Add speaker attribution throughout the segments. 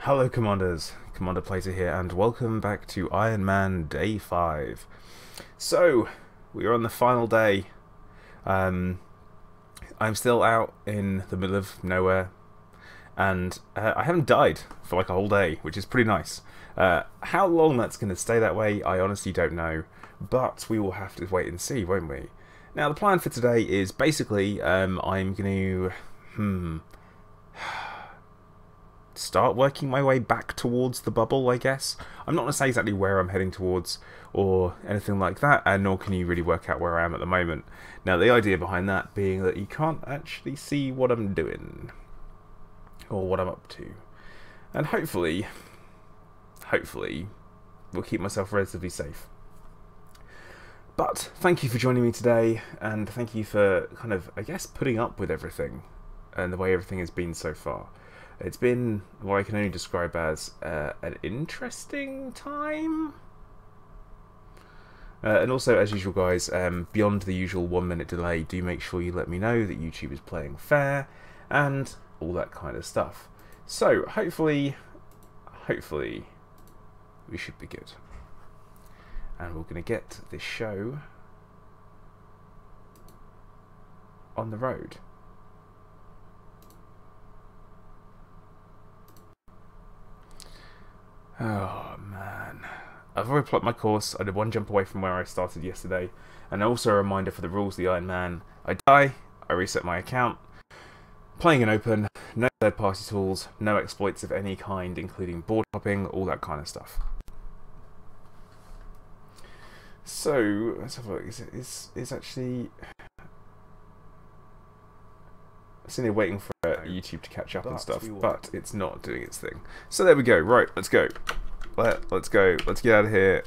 Speaker 1: Hello Commanders, Commander Plater here, and welcome back to Iron Man Day 5. So, we are on the final day. I'm still out in the middle of nowhere, and I haven't died for like a whole day, which is pretty nice. How long that's going to stay that way, I honestly don't know, but we will have to wait and see, won't we? Now, the plan for today is basically, I'm going to... start working my way back towards the bubble, I guess. I'm not going to say exactly where I'm heading towards or anything like that, and nor can you really work out where I am at the moment. Now, the idea behind that being that you can't actually see what I'm doing or what I'm up to. And hopefully, will keep myself relatively safe. But thank you for joining me today, and thank you for kind of, I guess, putting up with everything and the way everything has been so far. It's been what I can only describe as an interesting time. And also, as usual guys, beyond the usual 1-minute delay, do make sure you let me know that YouTube is playing fair and all that kind of stuff. So, hopefully, we should be good. And we're going to get this show on the road. Oh man, I've already plotted my course. I did one jump away from where I started yesterday, and also a reminder for the rules of the Iron Man. I die, I reset my account, playing in open, no third party tools, no exploits of any kind including board hopping, all that kind of stuff. So, let's have a look. Is actually... I'm sitting here waiting for YouTube to catch up and stuff, but it's not doing its thing. So there we go. Right, let's go. Let's go. Let's get out of here.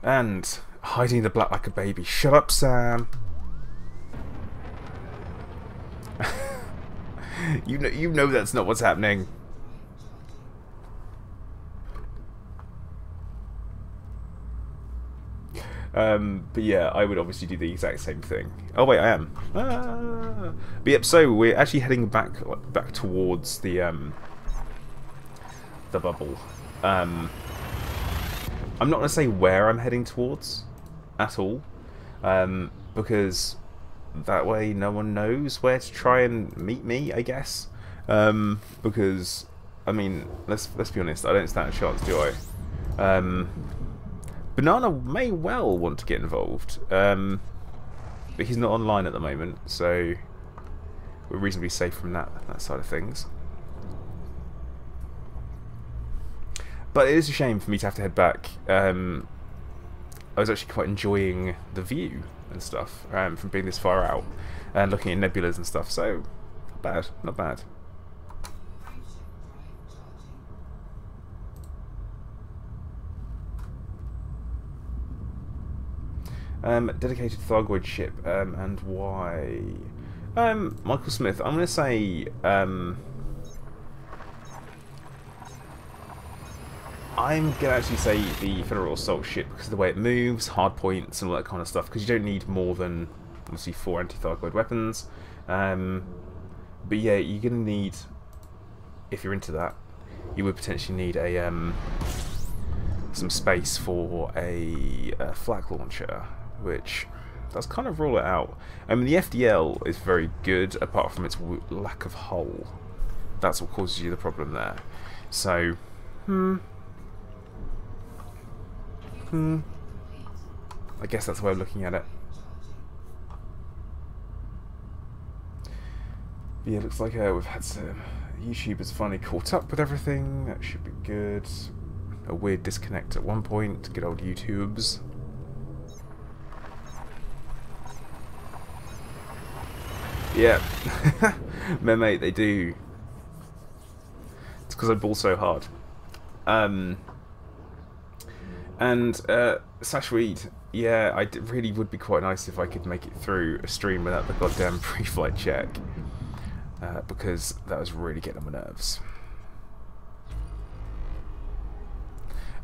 Speaker 1: And hiding in the black like a baby. Shut up, Sam. you know that's not what's happening. But yeah, I would obviously do the exact same thing. Oh wait, I am. But yep, so we're actually heading back towards the bubble. I'm not going to say where I'm heading towards at all, because that way no one knows where to try and meet me, I guess. Because I mean, let's be honest, I don't stand a chance, do I? Banana may well want to get involved, but he's not online at the moment, so we're reasonably safe from that side of things. But it is a shame for me to have to head back. I was actually quite enjoying the view and stuff from being this far out and looking at nebulas and stuff, so not bad. Dedicated Thargoid ship, and why? Michael Smith, I'm going to say, I'm going to actually say the Federal Assault ship because of the way it moves, hard points and all that kind of stuff, because you don't need more than, obviously, 4 anti-Thargoid weapons. But yeah, you're going to need, if you're into that, you would potentially need a, some space for a flak launcher, which does kind of rule it out. I mean, the FDL is very good, apart from its lack of hull. That's what causes you the problem there. So, I guess that's the way of looking at it. But yeah, it looks like we've had some... YouTube has finally caught up with everything. That should be good. A weird disconnect at one point. Good old YouTubes. Yeah, mate, they do. It's because I ball so hard. And Sashweed, yeah, really would be quite nice if I could make it through a stream without the goddamn pre-flight check, because that was really getting on my nerves.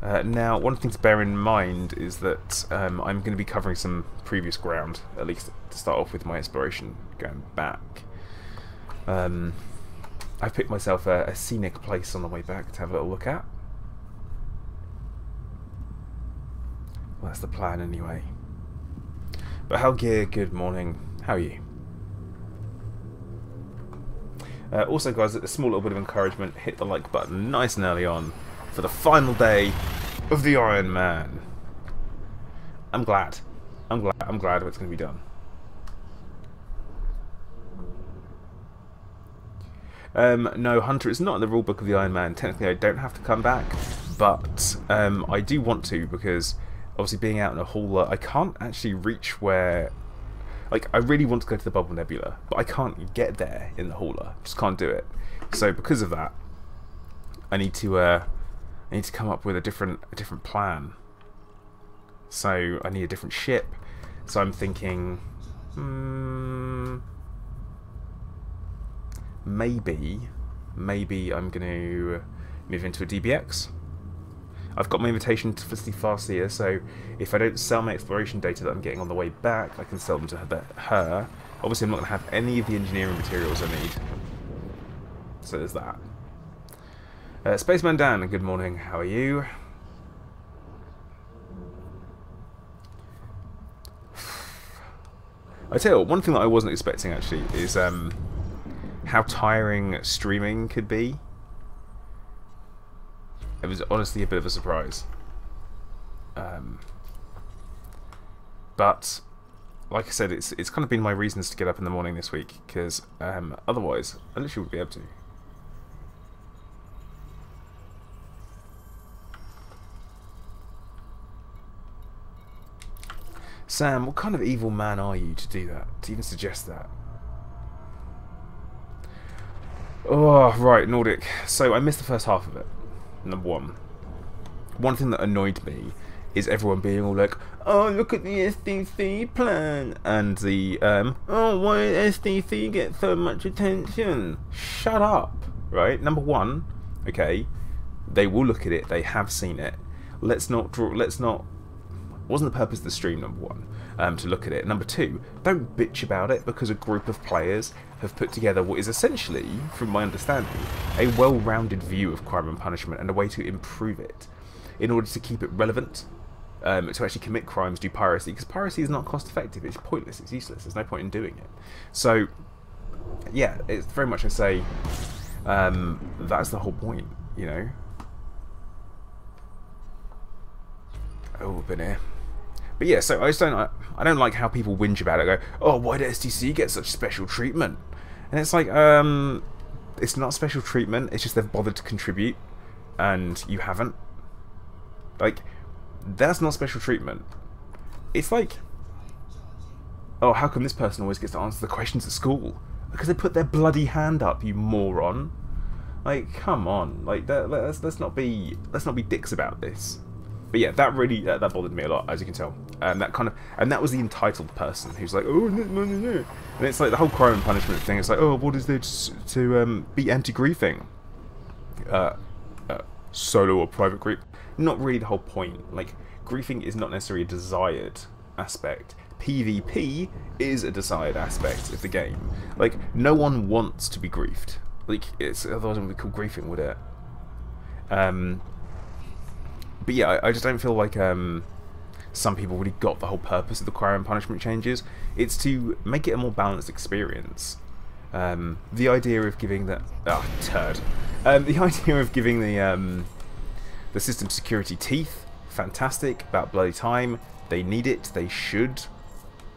Speaker 1: Now, one thing to bear in mind is that I'm going to be covering some previous ground, at least to start off with my exploration going back. I've picked myself a scenic place on the way back to have a little look at. Well, that's the plan anyway. But Helgear, good morning. How are you? Also, guys, a small little bit of encouragement, hit the like button nice and early on for the final day of the Iron Man. I'm glad it's going to be done. No, Hunter, it's not in the rulebook of the Iron Man. Technically, I don't have to come back, but I do want to, because obviously being out in a hauler, I can't actually reach where... Like, I really want to go to the Bubble Nebula, but I can't get there in the hauler. Just can't do it. So because of that, I need to come up with a different plan. So I need a different ship. So I'm thinking, maybe I'm going to move into a DBX. I've got my invitation to the Farseer, so if I don't sell my exploration data that I'm getting on the way back, I can sell them to her. Obviously, I'm not going to have any of the engineering materials I need. So there's that. Spaceman Dan, good morning. How are you? I tell you what, one thing that I wasn't expecting actually is how tiring streaming could be. It was honestly a bit of a surprise. But like I said, it's kind of been my reasons to get up in the morning this week, because otherwise I literally wouldn't be able to. Sam, what kind of evil man are you to do that? To even suggest that? Oh, right, Nordic. So I missed the first half of it. Number one. One thing that annoyed me is everyone being all like, oh, look at the SDC plan, and the, oh, why did SDC get so much attention? Shut up, right? Number one, okay, they will look at it, they have seen it. Let's not, wasn't the purpose of the stream, number one, to look at it. Number two, don't bitch about it because a group of players have put together what is essentially, from my understanding, a well-rounded view of crime and punishment and a way to improve it in order to keep it relevant, to actually commit crimes, do piracy, because piracy is not cost-effective, it's pointless, it's useless, there's no point in doing it. So, yeah, it's very much I say, that's the whole point, you know? Oh, been here. But yeah, so I don't like how people whinge about it. Go, oh, why did STC get such special treatment? And it's like, it's not special treatment. It's just they've bothered to contribute, and you haven't. Like, that's not special treatment. It's like, oh, how come this person always gets to answer the questions at school? Because they put their bloody hand up, you moron. Like, come on. Like, let's not be dicks about this. But yeah, that really that bothered me a lot, as you can tell. And that was the entitled person who's like, oh, no. And it's like the whole crime and punishment thing. It's like, oh, what is there to be anti-griefing? Solo or private grief? Not really the whole point. Like, griefing is not necessarily a desired aspect. PvP is a desired aspect of the game. Like, no one wants to be griefed. Like, otherwise it wouldn't be called griefing, would it? But yeah, I just don't feel like some people really got the whole purpose of the crime and punishment changes. It's to make it a more balanced experience. The idea of giving the the idea of giving the system security teeth, fantastic, about bloody time. They need it. They should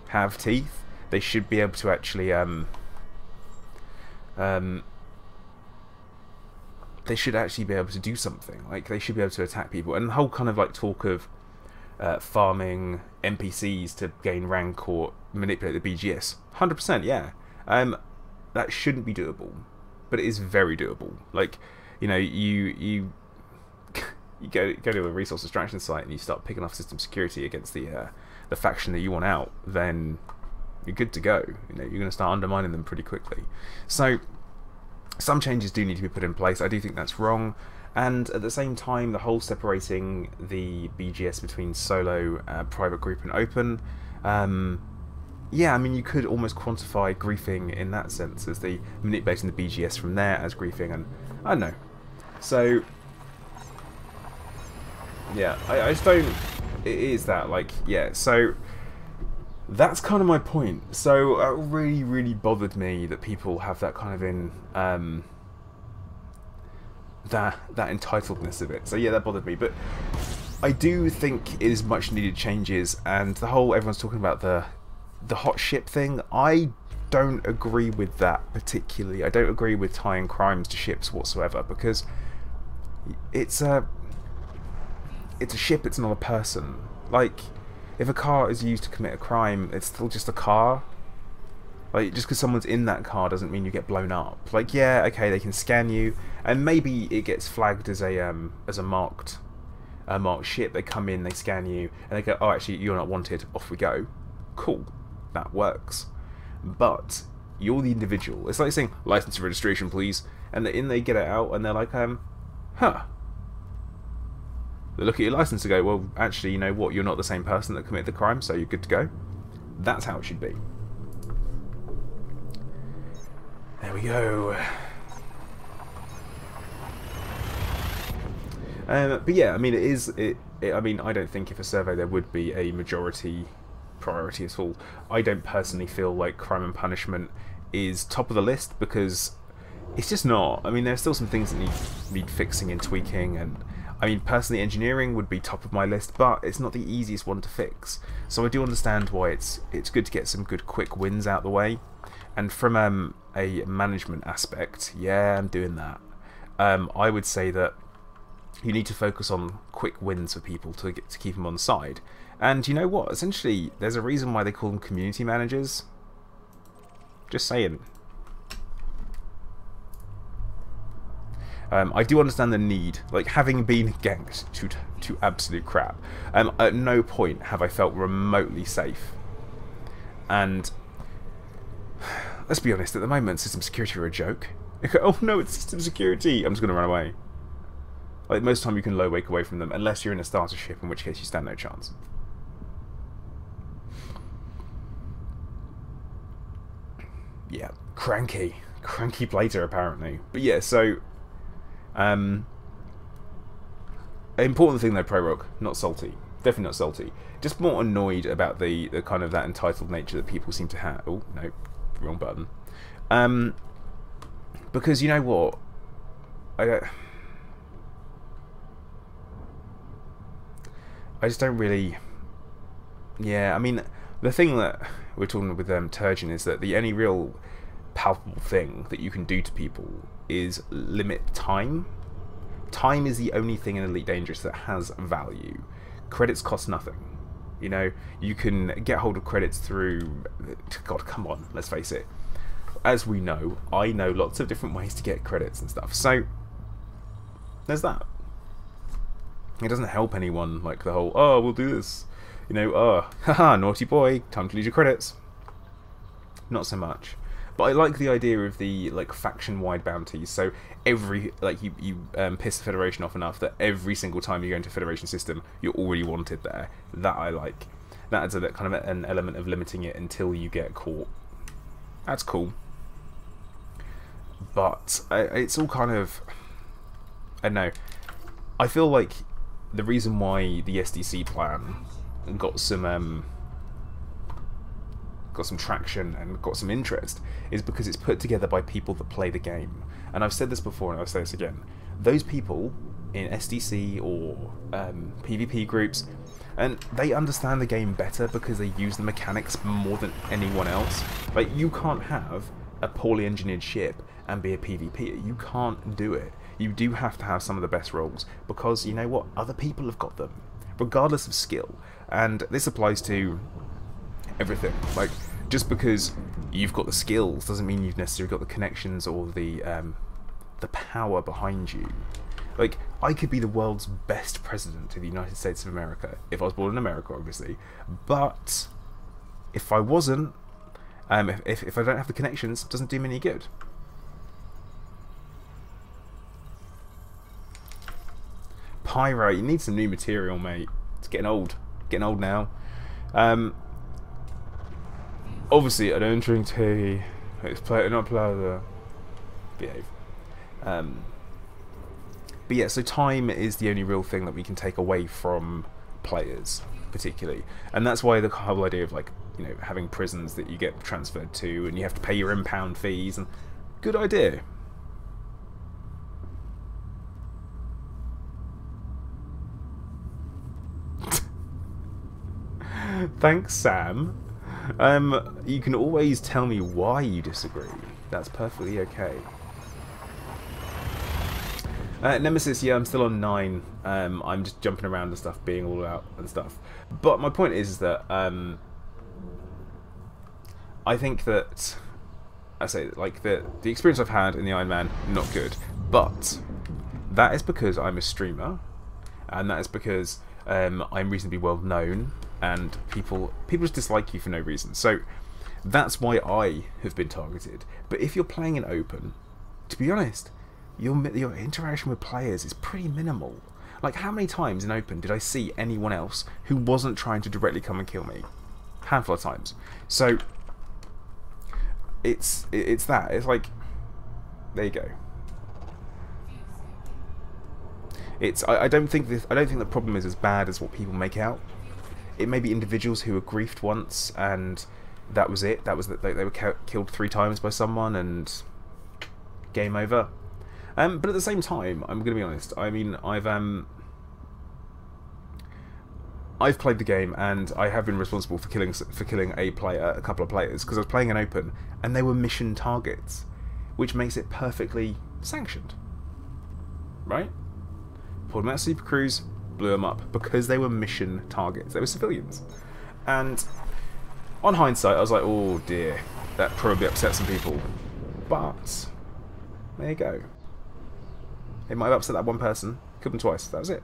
Speaker 1: have teeth. They should be able to actually they should actually be able to do something. Like, they should be able to attack people. And the whole kind of like talk of farming NPCs to gain rank or manipulate the BGS, 100%, yeah. That shouldn't be doable, but it is very doable. Like, you know, you go to a resource extraction site and you start picking off system security against the faction that you want out, then you're good to go. You know, you're going to start undermining them pretty quickly. So some changes do need to be put in place. I do think that's wrong. And at the same time, the whole separating the BGS between solo, private group and open, yeah, I mean, you could almost quantify griefing in that sense as the manipulating the BGS from there as griefing, and I don't know. So, yeah, I just don't, it is that, like, yeah, so that's kind of my point. So it really, really bothered me that people have that kind of that entitledness of it. So yeah, that bothered me, but I do think it is much needed changes, and the whole everyone's talking about the hot ship thing. I don't agree with that particularly. I don't agree with tying crimes to ships whatsoever, because it's a ship, it's not a person. Like, if a car is used to commit a crime, it's still just a car. Like, just because someone's in that car doesn't mean you get blown up. Like, yeah, okay, they can scan you, and maybe it gets flagged as a marked ship. They come in, they scan you, and they go, oh, actually, you're not wanted. Off we go. Cool, that works. But you're the individual. It's like saying license and registration, please, and they get it out, and they're like, huh. They look at your license and go, well, actually, you know what? You're not the same person that committed the crime, so you're good to go. That's how it should be. There we go. But yeah, I mean, I mean, I don't think if a survey there would be a majority priority at all. I don't personally feel like crime and punishment is top of the list, because it's just not. I mean, there's still some things that need fixing and tweaking, and I mean, personally, engineering would be top of my list, but it's not the easiest one to fix. So I do understand why it's good to get some good quick wins out the way. And from a management aspect, yeah, I'm doing that. I would say that you need to focus on quick wins for people to keep them on side. And you know what? Essentially, there's a reason why they call them community managers. Just saying. I do understand the need, like, having been ganked to absolute crap. At no point have I felt remotely safe. And let's be honest, at the moment, system security are a joke. Oh no, it's system security. I'm just going to run away. Like, most of the time you can low wake away from them, unless you're in a starter ship, in which case you stand no chance. Yeah, cranky plater apparently. But yeah, so important thing though, Prorogue, not salty. Definitely not salty. Just more annoyed about the kind of that entitled nature that people seem to have. Oh no, wrong button. Because you know what, I just don't really. Yeah, I mean, the thing that we're talking with Turgeon is that the only real palpable thing that you can do to people is limit time. Time is the only thing in Elite Dangerous that has value. Credits cost nothing. You know, you can get hold of credits through... God, come on, let's face it. As we know, I know lots of different ways to get credits and stuff. So, there's that. It doesn't help anyone, like the whole, oh, we'll do this. You know, oh, haha, naughty boy, time to lose your credits. Not so much. But I like the idea of the, like, faction-wide bounties. So every, like, you piss the Federation off enough that every single time you go into a Federation system, you're already wanted there. That I like. That adds a kind of an element of limiting it until you get caught. That's cool. But it's all kind of, I don't know. I feel like the reason why the SDC plan got some traction and got some interest is because it's put together by people that play the game. And I've said this before and I'll say this again. Those people in SDC or PvP groups, and they understand the game better because they use the mechanics more than anyone else. Like, you can't have a poorly engineered ship and be a PvPer. You can't do it. You do have to have some of the best roles, because you know what? Other people have got them, regardless of skill. And this applies to everything. Like, just because you've got the skills doesn't mean you've necessarily got the connections or the power behind you. Like, I could be the world's best president of the United States of America if I was born in America, obviously. But if I wasn't, if I don't have the connections, it doesn't do me any good. Pyrite, you need some new material, mate. It's getting old. Getting old now. Obviously, I don't drink tea. It's not plaza. Behave. But yeah, so time is the only real thing that we can take away from players, particularly, and that's why the whole idea of, like, you know, having prisons that you get transferred to and you have to pay your impound fees, and good idea. Thanks, Sam. You can always tell me why you disagree. That's perfectly okay. Nemesis, yeah, I'm still on 9. I'm just jumping around and stuff, being all out and stuff. But my point is that I think that like the experience I've had in the Iron Man, not good. But that is because I'm a streamer, and that is because I'm reasonably well known, and people just dislike you for no reason. So that's why I have been targeted. But if you're playing in open, to be honest, your interaction with players is pretty minimal. Like, how many times in open did I see anyone else who wasn't trying to directly come and kill me? Handful of times. So it's that. It's like, there you go. I don't think the problem is as bad as what people make out. It may be individuals who were griefed once and that was it. That was that they were killed 3 times by someone and game over. But at the same time, I'm going to be honest. I mean, I've played the game, and I have been responsible for killing a couple of players, because I was playing an open, and they were mission targets, which makes it perfectly sanctioned, right? Pulled them out of Super Cruise, blew them up because they were mission targets. They were civilians, and on hindsight, I was like, oh dear, that probably upset some people, but there you go. It might have upset that one person. Killed them twice. That was it.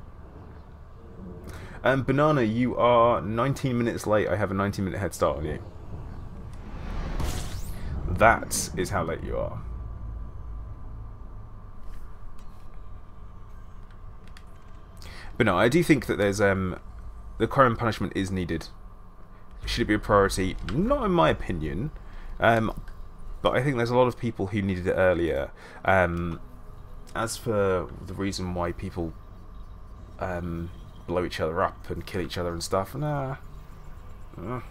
Speaker 1: Banana, you are 19 minutes late. I have a 19-minute head start on you. That is how late you are. But no, I do think that there's the crime punishment is needed. Should it be a priority? Not in my opinion. But I think there's a lot of people who needed it earlier. As for the reason why people blow each other up and kill each other and stuff, nah. You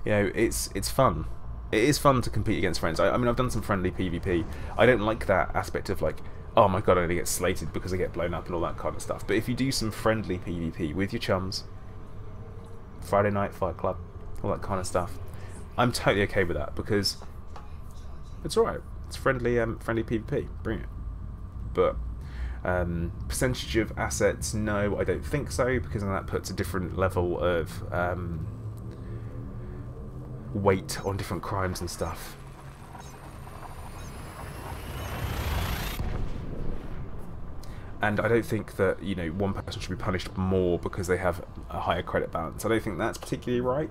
Speaker 1: know, it's fun. It is fun to compete against friends. I mean, I've done some friendly PvP. I don't like that aspect of, like, oh my god, I'm gonna get slated because I get blown up and all that kind of stuff. But if you do some friendly PvP with your chums, Friday night Fight Club, all that kind of stuff, I'm totally okay with that, because it's alright. It's friendly PvP. Bring it. But percentage of assets, no, I don't think so, because then that puts a different level of weight on different crimes and stuff. And I don't think that, you know, one person should be punished more because they have a higher credit balance. I don't think that's particularly right.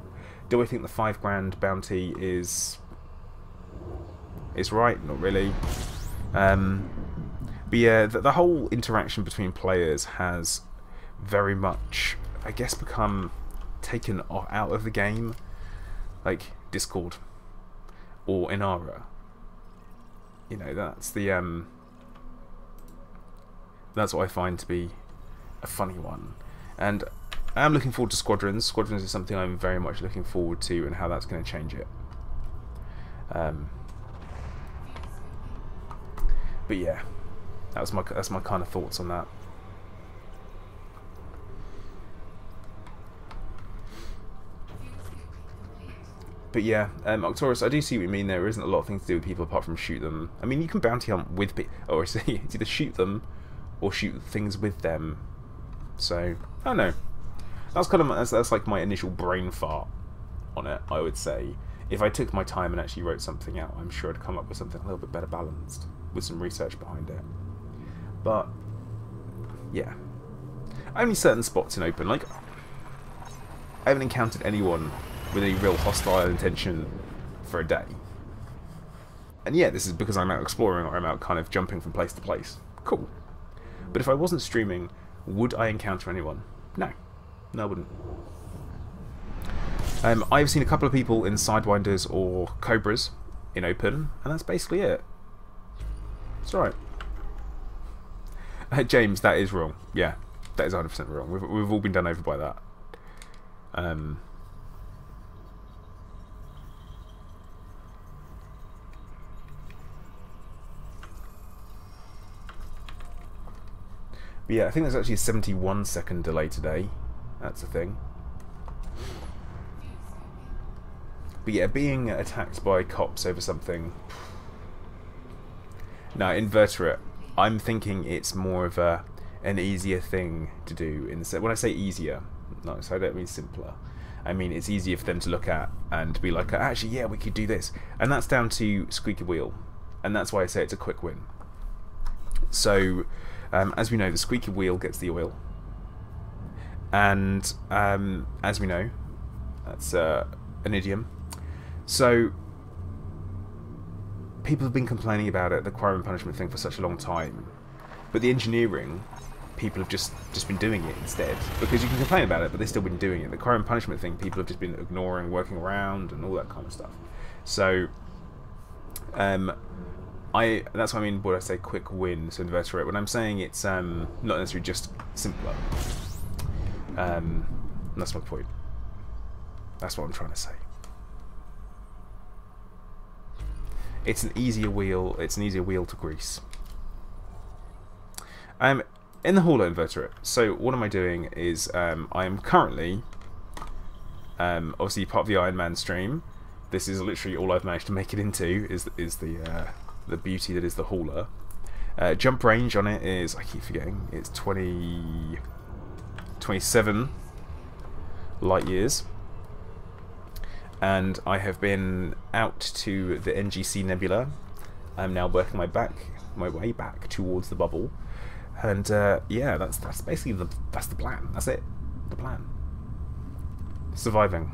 Speaker 1: Do I think the £5,000 bounty is right? Not really. But yeah, the whole interaction between players has very much, I guess, become taken out of the game. Like Discord or Inara. You know, that's the that's what I find to be a funny one. And I am looking forward to Squadrons. Squadrons is something I'm very much looking forward to, and how that's going to change it. But yeah, that's my kind of thoughts on that. But yeah, Octorus, I do see what you mean. There isn't a lot of things to do with people apart from shoot them. I mean, you can bounty hunt with people, or it's either shoot them or shoot things with them. So I don't know. That's kind of that's like my initial brain fart on it. I would say if I took my time and actually wrote something out, I'm sure I'd come up with something a little bit better balanced with some research behind it. But yeah, only certain spots in open. Like, I haven't encountered anyone with any real hostile intention for a day. And yeah, this is because I'm out exploring or I'm out kind of jumping from place to place. Cool. But if I wasn't streaming, would I encounter anyone? No. No, I wouldn't. I've seen a couple of people in Sidewinders or Cobras in open, and that's basically it. It's alright. James, that is wrong. Yeah, that is 100% wrong. We've all been done over by that. But yeah, I think there's actually a 71-second delay today. That's a thing. But yeah, being attacked by cops over something... No, invertebrate. I'm thinking it's more of an easier thing to do. When I say easier, no, so I don't mean simpler. I mean it's easier for them to look at and be like, actually, yeah, we could do this. And that's down to squeaky wheel. And that's why I say it's a quick win. So... as we know, the squeaky wheel gets the oil, and as we know, that's an idiom. So people have been complaining about it, the crime and punishment thing, for such a long time, but the engineering, people have just been doing it instead, because you can complain about it, but they've still been doing it. The crime and punishment thing, people have just been ignoring, working around, and all that kind of stuff. So that's what I mean when I say quick win, so invertebrate. When I'm saying it's not necessarily just simpler. That's my point. That's what I'm trying to say. It's an easier wheel. It's an easier wheel to grease. In the hauler invertebrate. So what am I doing is I am currently obviously part of the Iron Man stream. This is literally all I've managed to make it into. Is the beauty that is the hauler. Jump range on it is, I keep forgetting, it's 27 light years. And I have been out to the NGC Nebula. I'm now working my way back towards the bubble. And yeah, that's basically that's the plan. That's it. The plan. Surviving.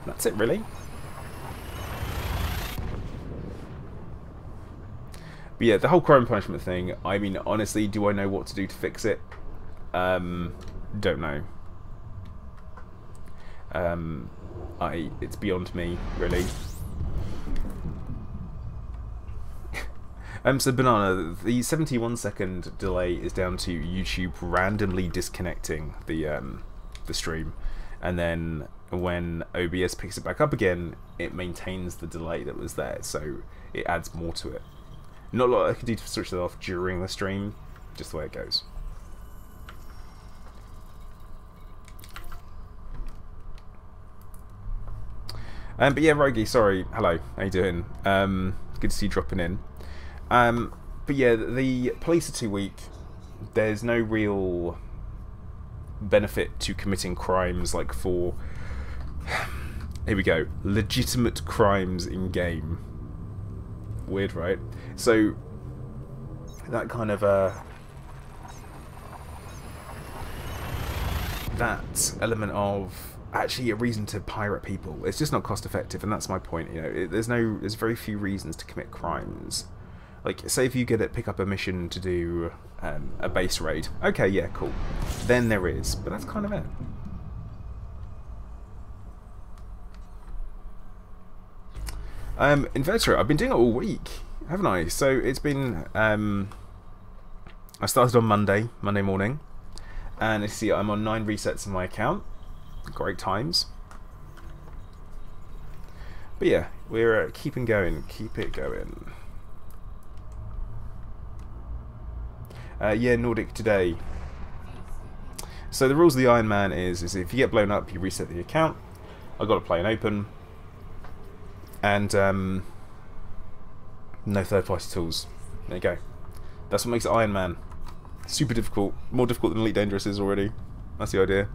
Speaker 1: That's it, really. But yeah, the whole crime punishment thing, I mean, honestly, do I know what to do to fix it? Don't know. It's beyond me, really. So Banana, the 71-second delay is down to YouTube randomly disconnecting the stream, and then when OBS picks it back up again, it maintains the delay that was there, so it adds more to it. Not a lot I can do to switch that off during the stream, just the way it goes. But yeah, Rogi, sorry, hello, how you doing? Good to see you dropping in. But yeah, the police are too weak. There's no real benefit to committing crimes like for... Here we go. Legitimate crimes in game. Weird, right? So that kind of that element of actually a reason to pirate people. It's just not cost effective, and that's my point. You know, there's very few reasons to commit crimes. Like, say if you pick up a mission to do a base raid. Okay, yeah, cool. Then there is, but that's kind of it. Invertebrate, I've been doing it all week, haven't I? So it's been, I started on Monday morning, and you see I'm on 9 resets in my account. Great times. But yeah, we're keeping going, keep it going. Yeah, Nordic today. So the rules of the Iron Man is if you get blown up, you reset the account. I've got to play an open. And no third-party tools. There you go. That's what makes it Iron Man. Super difficult. More difficult than Elite Dangerous is already. That's the idea.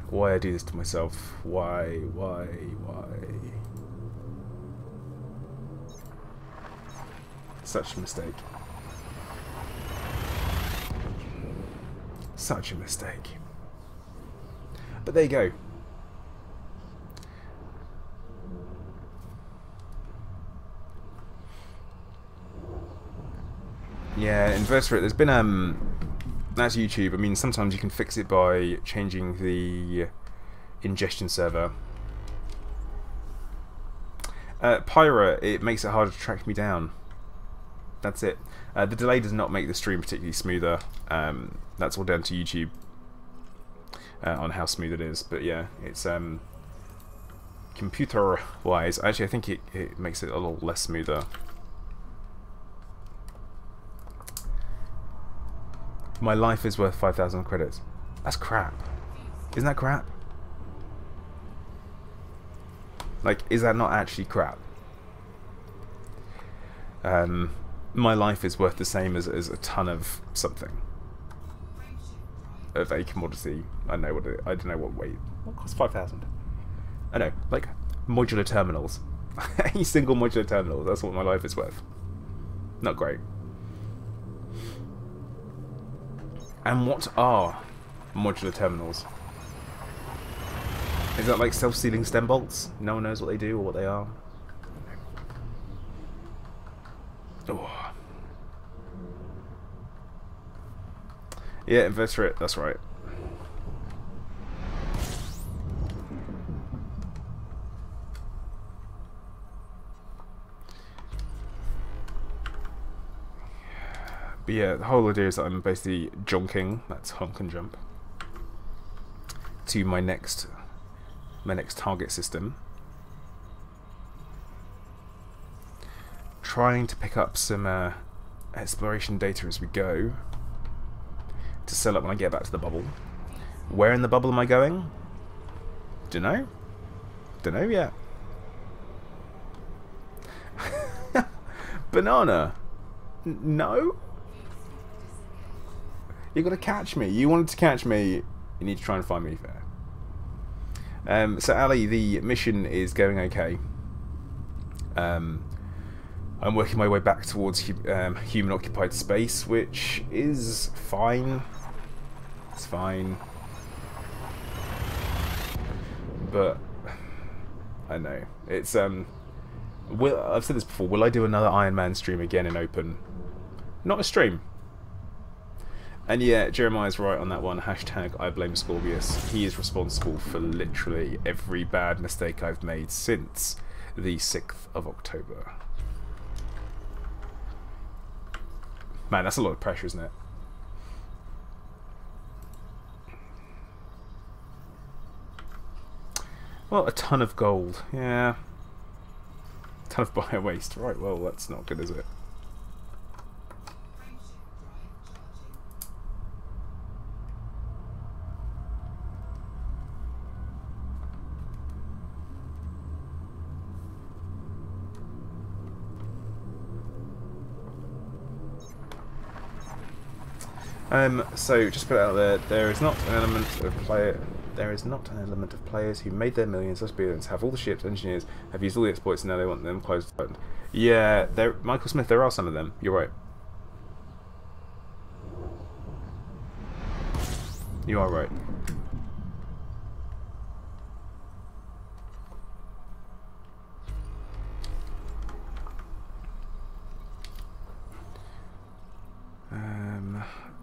Speaker 1: Why I do this to myself? Why? Such a mistake. Such a mistake. But there you go. Yeah, inverter. There's been that's YouTube. I mean, sometimes you can fix it by changing the ingestion server. Pyra, it makes it harder to track me down. That's it. The delay does not make the stream particularly smoother. That's all down to YouTube on how smooth it is. But yeah, it's computer-wise. Actually, I think it makes it a little less smoother. My life is worth 5,000 credits. That's crap. Isn't that crap? Like, is that not actually crap? My life is worth the same as a ton of something. Of a commodity. I don't know what weight. What costs 5,000? I know, like modular terminals. A single modular terminal. That's what my life is worth. Not great. And what are modular terminals? Is that like self-sealing stem bolts? No one knows what they do or what they are. Oh. Yeah, inverter it, that's right. But yeah, the whole idea is that I'm basically jonking, that's honk and jump, to my next target system. Trying to pick up some exploration data as we go to sell up when I get back to the bubble. Where in the bubble am I going? Dunno. Dunno yet. Banana. No? You gotta catch me. You wanted to catch me. You need to try and find me fair. So Ali, the mission is going okay. I'm working my way back towards human-occupied space, which is fine. It's fine. But I know it's I've said this before. Will I do another Iron Man stream again in open? Not a stream. And yeah, Jeremiah's right on that one. Hashtag I blame Scorpius. He is responsible for literally every bad mistake I've made since the 6th of October. Man, that's a lot of pressure, isn't it? Well, a ton of gold. Yeah. A ton of bio waste. Right, well, that's not good, is it? So just put it out there. There is not an element of players who made their millions as billions, have all the ships, engineers, have used all the exploits, and now they want them closed. Yeah, Michael Smith. There are some of them. You're right. You are right.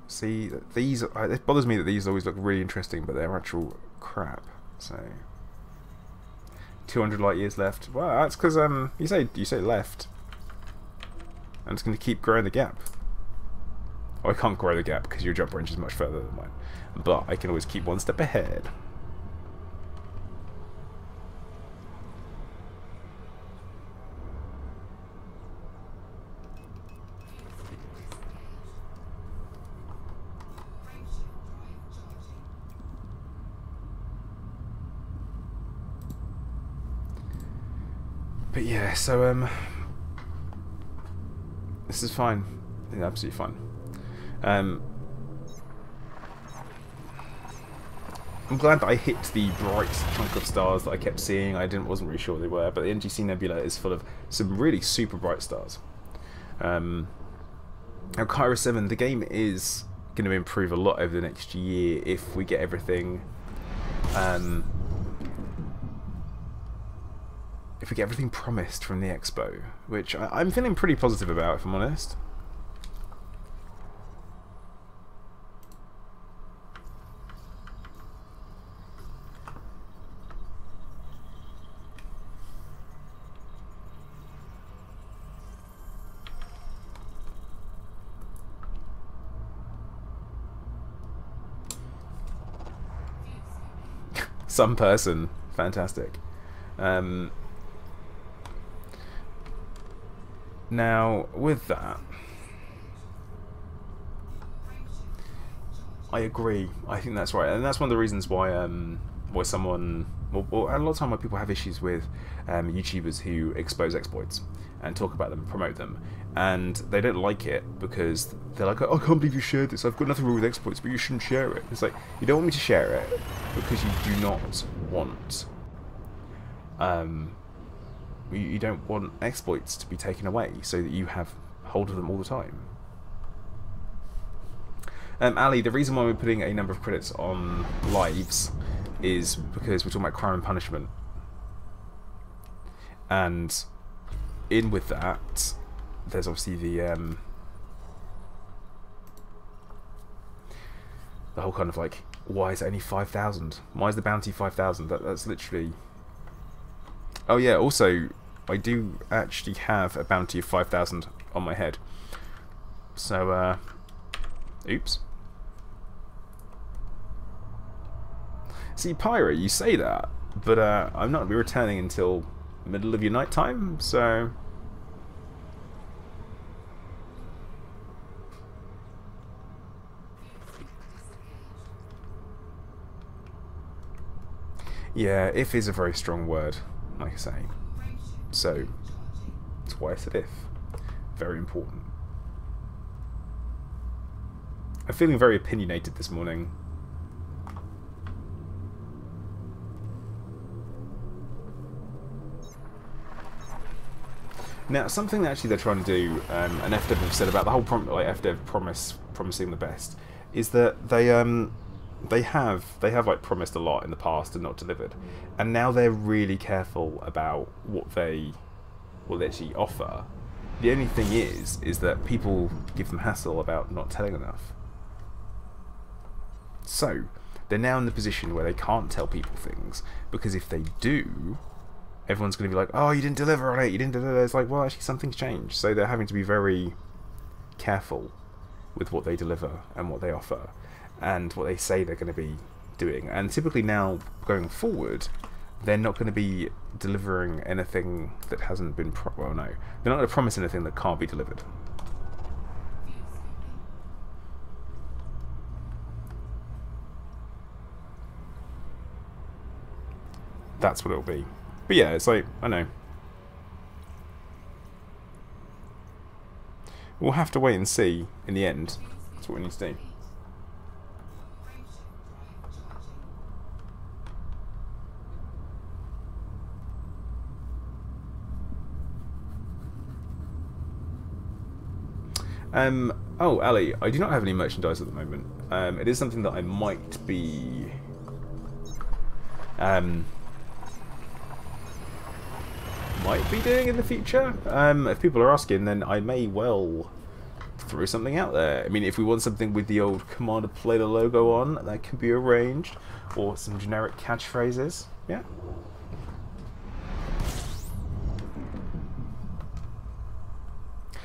Speaker 1: See, these, it bothers me that these always look really interesting, but they're actual crap. So 200 light years left. Well, that's because you say left. I'm just going to keep growing the gap. Oh, I can't grow the gap because your jump range is much further than mine, but I can always keep one step ahead. But yeah, so this is fine. Yeah, absolutely fine. I'm glad that I hit the bright chunk of stars that I kept seeing. Wasn't really sure what they were, but the NGC Nebula is full of some really super bright stars. Now, Kyra 7, the game is going to improve a lot over the next year if we get everything. If we get everything promised from the expo, which I'm feeling pretty positive about, if I'm honest. Some person, fantastic. Now, with that, I agree. I think that's right, and that's one of the reasons why someone, well, a lot of time why people have issues with YouTubers who expose exploits and talk about them, promote them, and they don't like it because they're like, oh, I can't believe you shared this. I've got nothing wrong with exploits, but you shouldn't share it. It's like, you don't want me to share it because you do not want. You don't want exploits to be taken away so that you have hold of them all the time. Ali, the reason why we're putting a number of credits on lives is because we're talking about crime and punishment. And in with that, there's obviously the whole kind of like, why is it only 5,000? Why is the bounty 5,000? That's literally... Oh yeah, also, I do actually have a bounty of 5,000 on my head. So, oops. See, Pyra, you say that, but I'm not going to be returning until middle of your night time, so... Yeah, if is a very strong word, like I say. So, that's why I said if. Very important. I'm feeling very opinionated this morning. Now, something that actually they're trying to do, and FDev have said about the whole FDev promising the best, is that they have like promised a lot in the past and not delivered, and now they're really careful about what they actually offer. The only thing is that people give them hassle about not telling enough. So they're now in the position where they can't tell people things, because if they do, everyone's going to be like, oh, you didn't deliver on it, you didn't deliver. It's like, well, actually something's changed. So they're having to be very careful with what they deliver and what they offer and what they say they're going to be doing. And typically now, going forward, they're not going to be delivering anything that hasn't been... well, no. They're not going to promise anything that can't be delivered. That's what it'll be. But yeah, it's like, I know. We'll have to wait and see in the end. That's what we need to do. Oh, Ali, I do not have any merchandise at the moment. It is something that I might be... doing in the future. If people are asking, then I may well throw something out there. I mean, if we want something with the old Commander Player logo on, that can be arranged. Or some generic catchphrases. Yeah.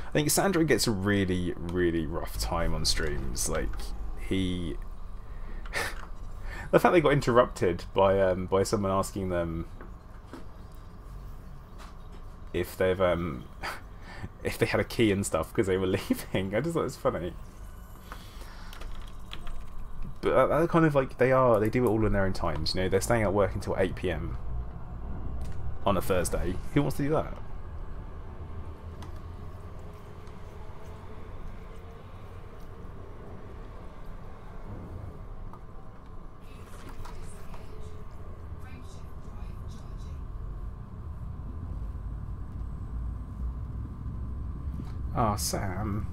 Speaker 1: I think Sandro gets a really, really rough time on streams. Like, he... the fact they got interrupted by someone asking them if they've if they had a key and stuff because they were leaving. I just thought it was funny. But that kind of like they do it all in their own times. You know, they're staying at work until 8 PM on a Thursday. Who wants to do that? Ah, Sam.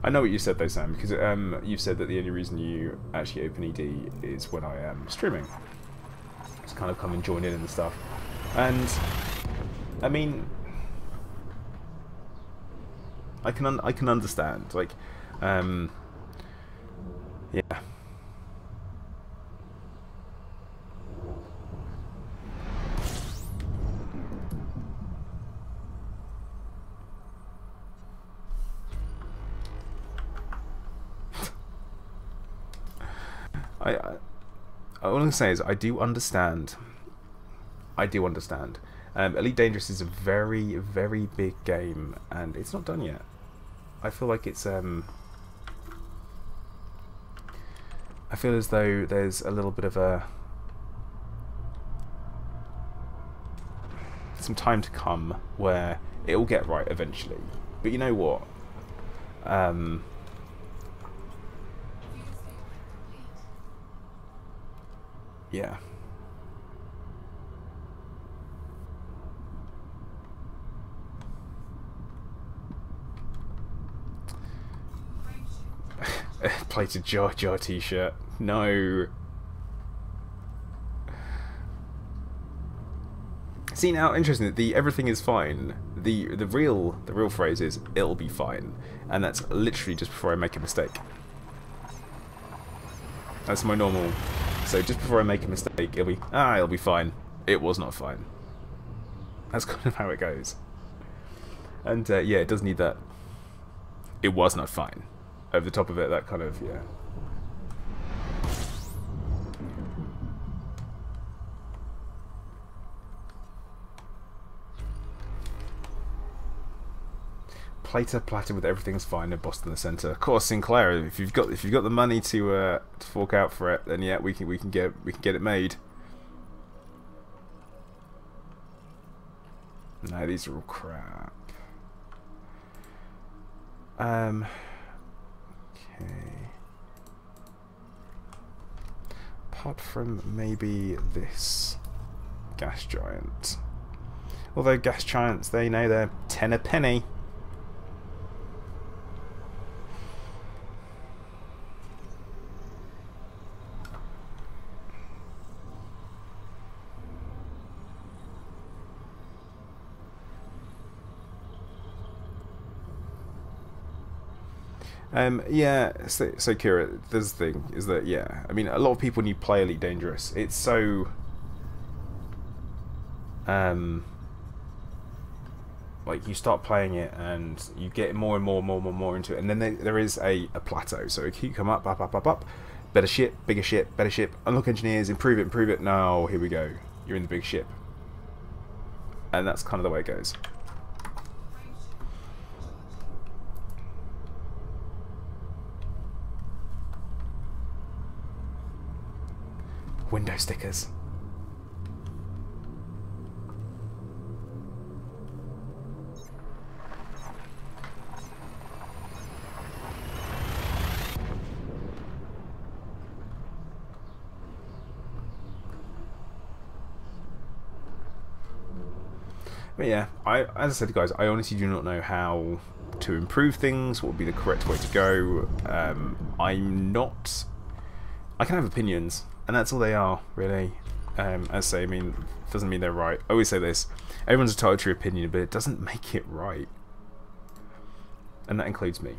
Speaker 1: I know what you said though, Sam, because you've said that the only reason you actually open ED is when I am streaming. Just kind of come and join in and stuff. And I mean, I can understand. Like, yeah. All I'm going to say is I do understand. I do understand. Elite Dangerous is a very, very big game, and it's not done yet. I feel like it's I feel as though there's a little bit of some time to come where it will get right eventually. But you know what? Yeah. Plated Jar Jar t-shirt. No. See, now interesting. The everything is fine. The real phrase is it'll be fine, and that's literally just before I make a mistake. That's my normal. So just before I make a mistake, it'll be fine. It was not fine. That's kind of how it goes. And yeah, it does need that. It was not fine. Over the top of it, that kind of, yeah. Platter with everything's fine in Boston the Centre. Of course, Sinclair. If you've got the money to fork out for it, then yeah, we can get it made. No, these are all crap. Okay. Apart from maybe this gas giant. Although gas giants, they know they're 10 a penny. Yeah, so Kira, there's the thing, is that, yeah, I mean, a lot of people when you play Elite Dangerous, it's so, like, you start playing it, and you get more and more into it, and then there is a plateau, so you come up, better ship, bigger ship, better ship, unlock engineers, improve it, now, here we go, you're in the big ship. And that's kind of the way it goes. Window stickers. But yeah, as I said, guys, I honestly do not know how to improve things, what would be the correct way to go. I can have opinions, and that's all they are, really. As I say, I mean, doesn't mean they're right. I always say this, everyone's entitled to your opinion, but it doesn't make it right. And that includes me.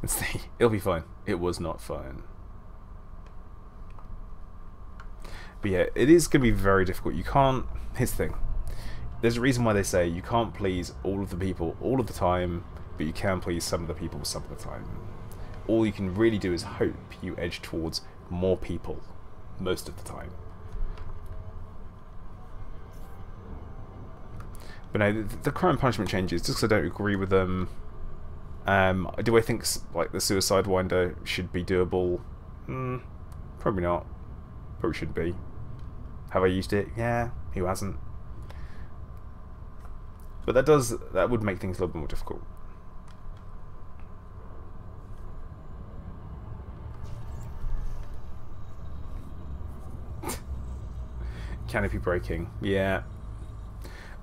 Speaker 1: Let's see, it'll be fine. It was not fine. But yeah, it is going to be very difficult. You can't... Here's the thing. There's a reason why they say you can't please all of the people all of the time, but you can please some of the people some of the time. All you can really do is hope you edge towards more people most of the time. But no, the crime and punishment changes, just because I don't agree with them. Do I think like the suicide winder should be doable? Probably not. Probably shouldn't be. Have I used it? Yeah. Who hasn't? But that would make things a little bit more difficult. Canopy breaking. Yeah.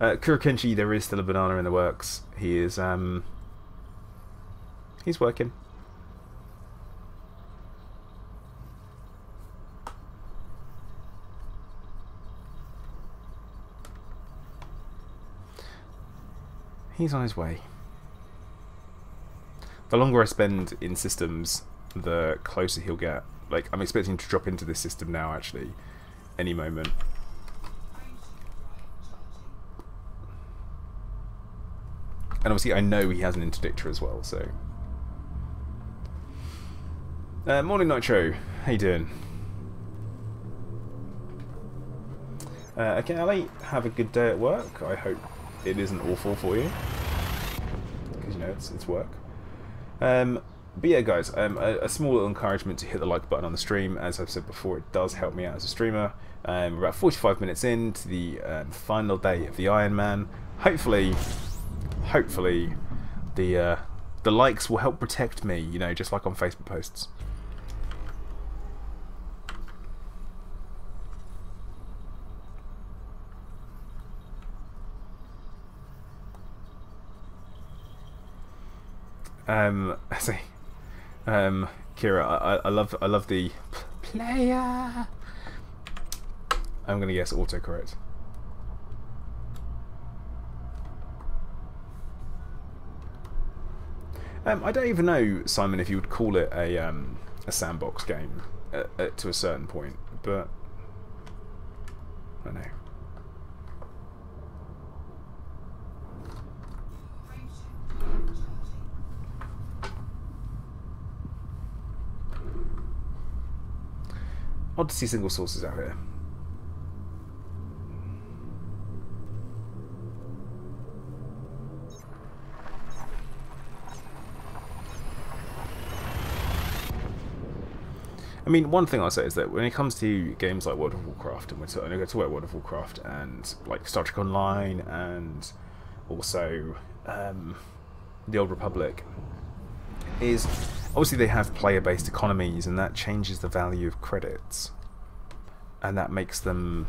Speaker 1: Kurokenchi, there is still a banana in the works. He is, he's working. He's on his way. The longer I spend in systems, the closer he'll get. Like, I'm expecting to drop into this system now, actually, any moment. And obviously I know he has an interdictor as well, so... morning Nitro, how you doing? Okay, Ali, have a good day at work. I hope it isn't awful for you. Because, you know, it's work. But yeah, guys, a small little encouragement to hit the like button on the stream. As I've said before, it does help me out as a streamer. We're about 45 minutes into the final day of the Iron Man. Hopefully the likes will help protect me, you know, just like on Facebook posts. Kira, I love the player. I'm gonna guess autocorrect. I don't even know, Simon, if you would call it a sandbox game to a certain point, but I don't know. Odd to see single sources out here. I mean, one thing I'll say is that when it comes to games like World of Warcraft, and we're going to talk about World of Warcraft and like Star Trek Online and also the Old Republic, is obviously they have player-based economies, and that changes the value of credits, and that makes them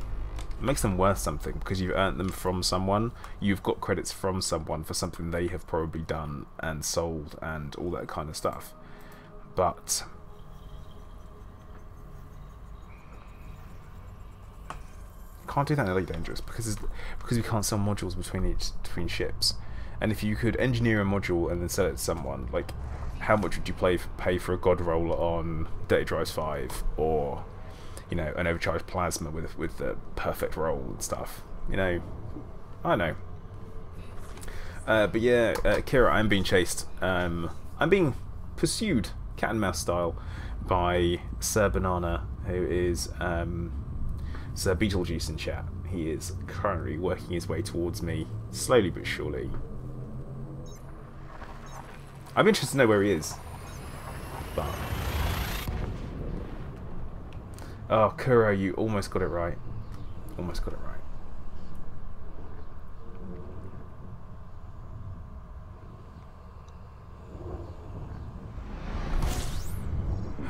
Speaker 1: worth something because you've earned them from someone. You've got credits from someone for something they have probably done and sold and all that kind of stuff. But can't do that in Elite Dangerous because we can't sell modules between ships. And if you could engineer a module and then sell it to someone, like, how much would you pay for a God roll on Dirty Drives 5, or, you know, an overcharged plasma with the perfect roll and stuff? You know, I don't know. But yeah, Kira, I'm being chased. I'm being pursued, cat and mouse style, by Sir Banana, who is Sir Beetlejuice in chat. He is currently working his way towards me, slowly but surely. I'm interested to know where he is. But oh, Kuro, you almost got it right. Almost got it right.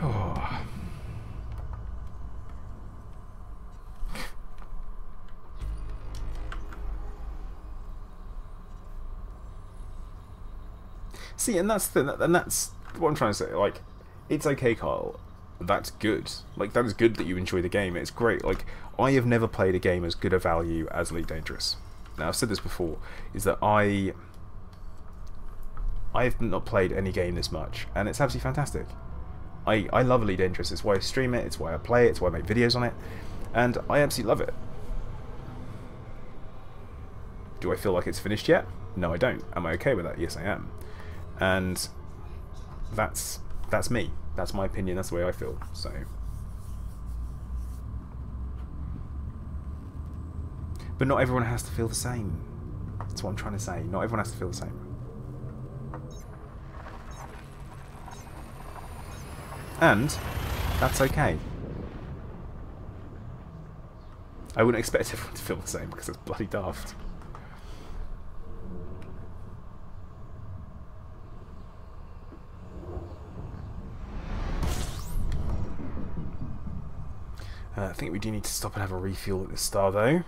Speaker 1: Oh. See, and that's what I'm trying to say. Like, it's okay, Kyle. That's good. Like, that is good that you enjoy the game. It's great. Like, I have never played a game as good a value as Elite Dangerous. Now, I've said this before, is that I've not played any game this much, and it's absolutely fantastic. I love Elite Dangerous. It's why I stream it. It's why I play it. It's why I make videos on it, and I absolutely love it. Do I feel like it's finished yet? No, I don't. Am I okay with that? Yes, I am. And that's me. That's my opinion. That's the way I feel. So, but not everyone has to feel the same. That's what I'm trying to say. Not everyone has to feel the same. And that's okay. I wouldn't expect everyone to feel the same because it's bloody daft. I think we do need to stop and have a refuel at this star though.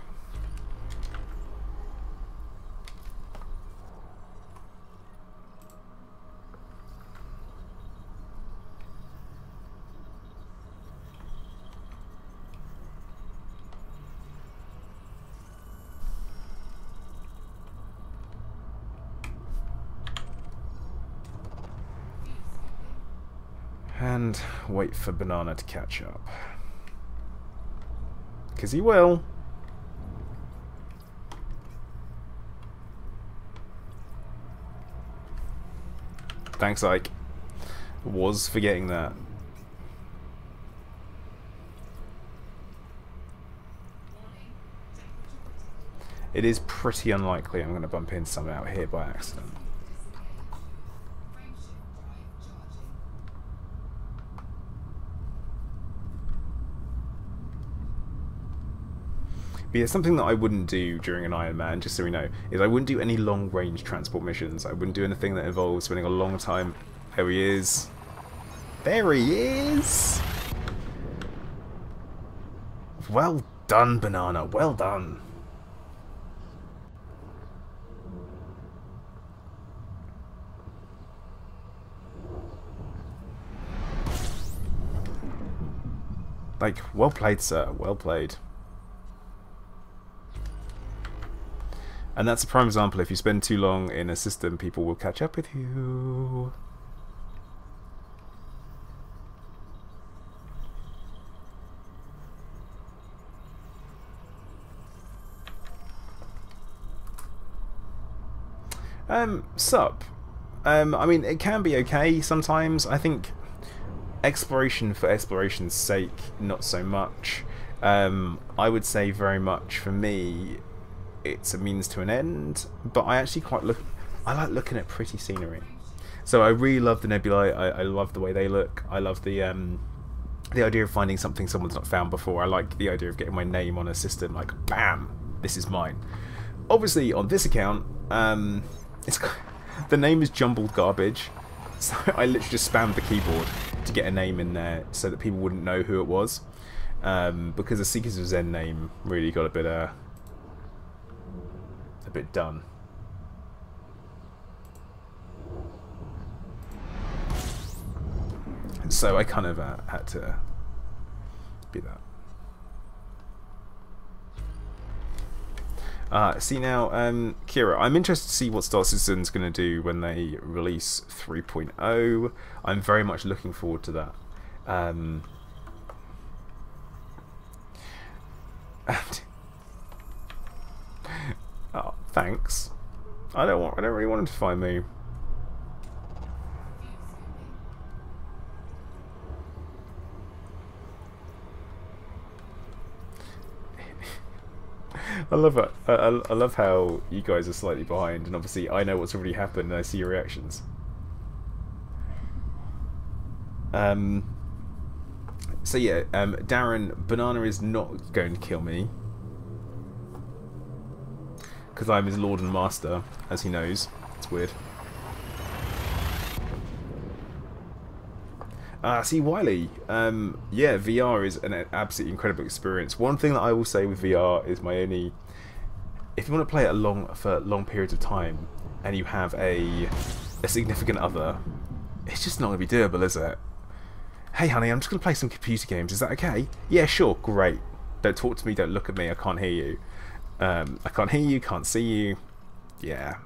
Speaker 1: And wait for Banana to catch up. Because he will. Thanks, Ike. Was forgetting that. It is pretty unlikely I'm going to bump into someone out here by accident. But yeah, something that I wouldn't do during an Iron Man, just so we know, is I wouldn't do any long-range transport missions. I wouldn't do anything that involves spending a long time... There he is. There he is! Well done, Banana. Well done. Like, well played, sir. Well played. And that's a prime example. If you spend too long in a system, people will catch up with you. Sup. I mean, it can be okay sometimes. I think exploration for exploration's sake, not so much. I would say very much for me, it's a means to an end. But I actually I like looking at pretty scenery. So I really love the nebulae. I love the way they look. I love the idea of finding something someone's not found before. I like the idea of getting my name on a system, like bam, this is mine. Obviously, on this account, the name is jumbled garbage, so I literally just spammed the keyboard to get a name in there so that people wouldn't know who it was, because the Seekers of Zen name really got a bit done. So I kind of had to be that. See now, Kira, I'm interested to see what Star Citizen's going to do when they release 3.0. I'm very much looking forward to that. Oh, thanks. I don't really want him to find me. I love it. I love how you guys are slightly behind, and obviously I know what's already happened, and I see your reactions. So yeah, Darren, Banana is not going to kill me because I'm his lord and master, as he knows. It's weird. See, Wiley, yeah, VR is an absolutely incredible experience. One thing that I will say with VR is if you want to play it for long periods of time, and you have a significant other, it's just not going to be doable, is it? Hey honey, I'm just going to play some computer games, is that okay? Yeah, sure, great. Don't talk to me, don't look at me, I can't hear you. I can't hear you, can't see you. Yeah.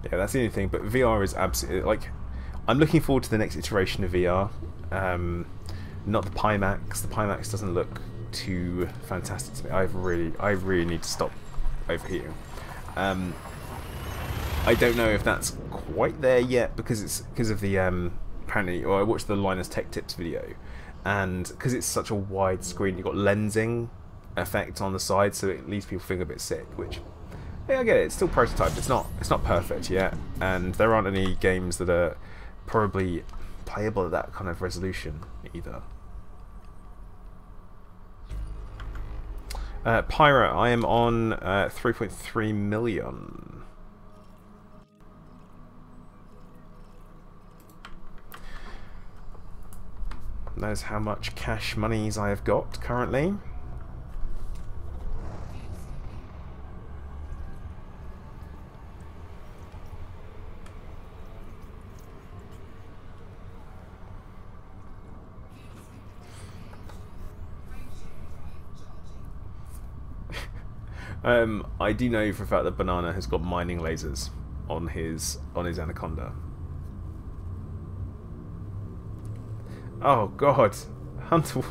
Speaker 1: Yeah, that's the only thing, but VR is absolutely, like, I'm looking forward to the next iteration of VR. Not the Pimax. The Pimax doesn't look too fantastic to me. I really need to stop overheating. I don't know if that's quite there yet because of the apparently. Or I watched the Linus Tech Tips video, and because it's such a wide screen, you've got lensing effect on the side, so it leaves people feeling a bit sick. Which, yeah, I get it. It's still prototype. It's not perfect yet, and there aren't any games that are probably playable at that kind of resolution either. Pirate, I am on 3.3 million. That is how much cash monies I have got currently. I do know for a fact that Banana has got mining lasers on his Anaconda. Oh God, Hunter,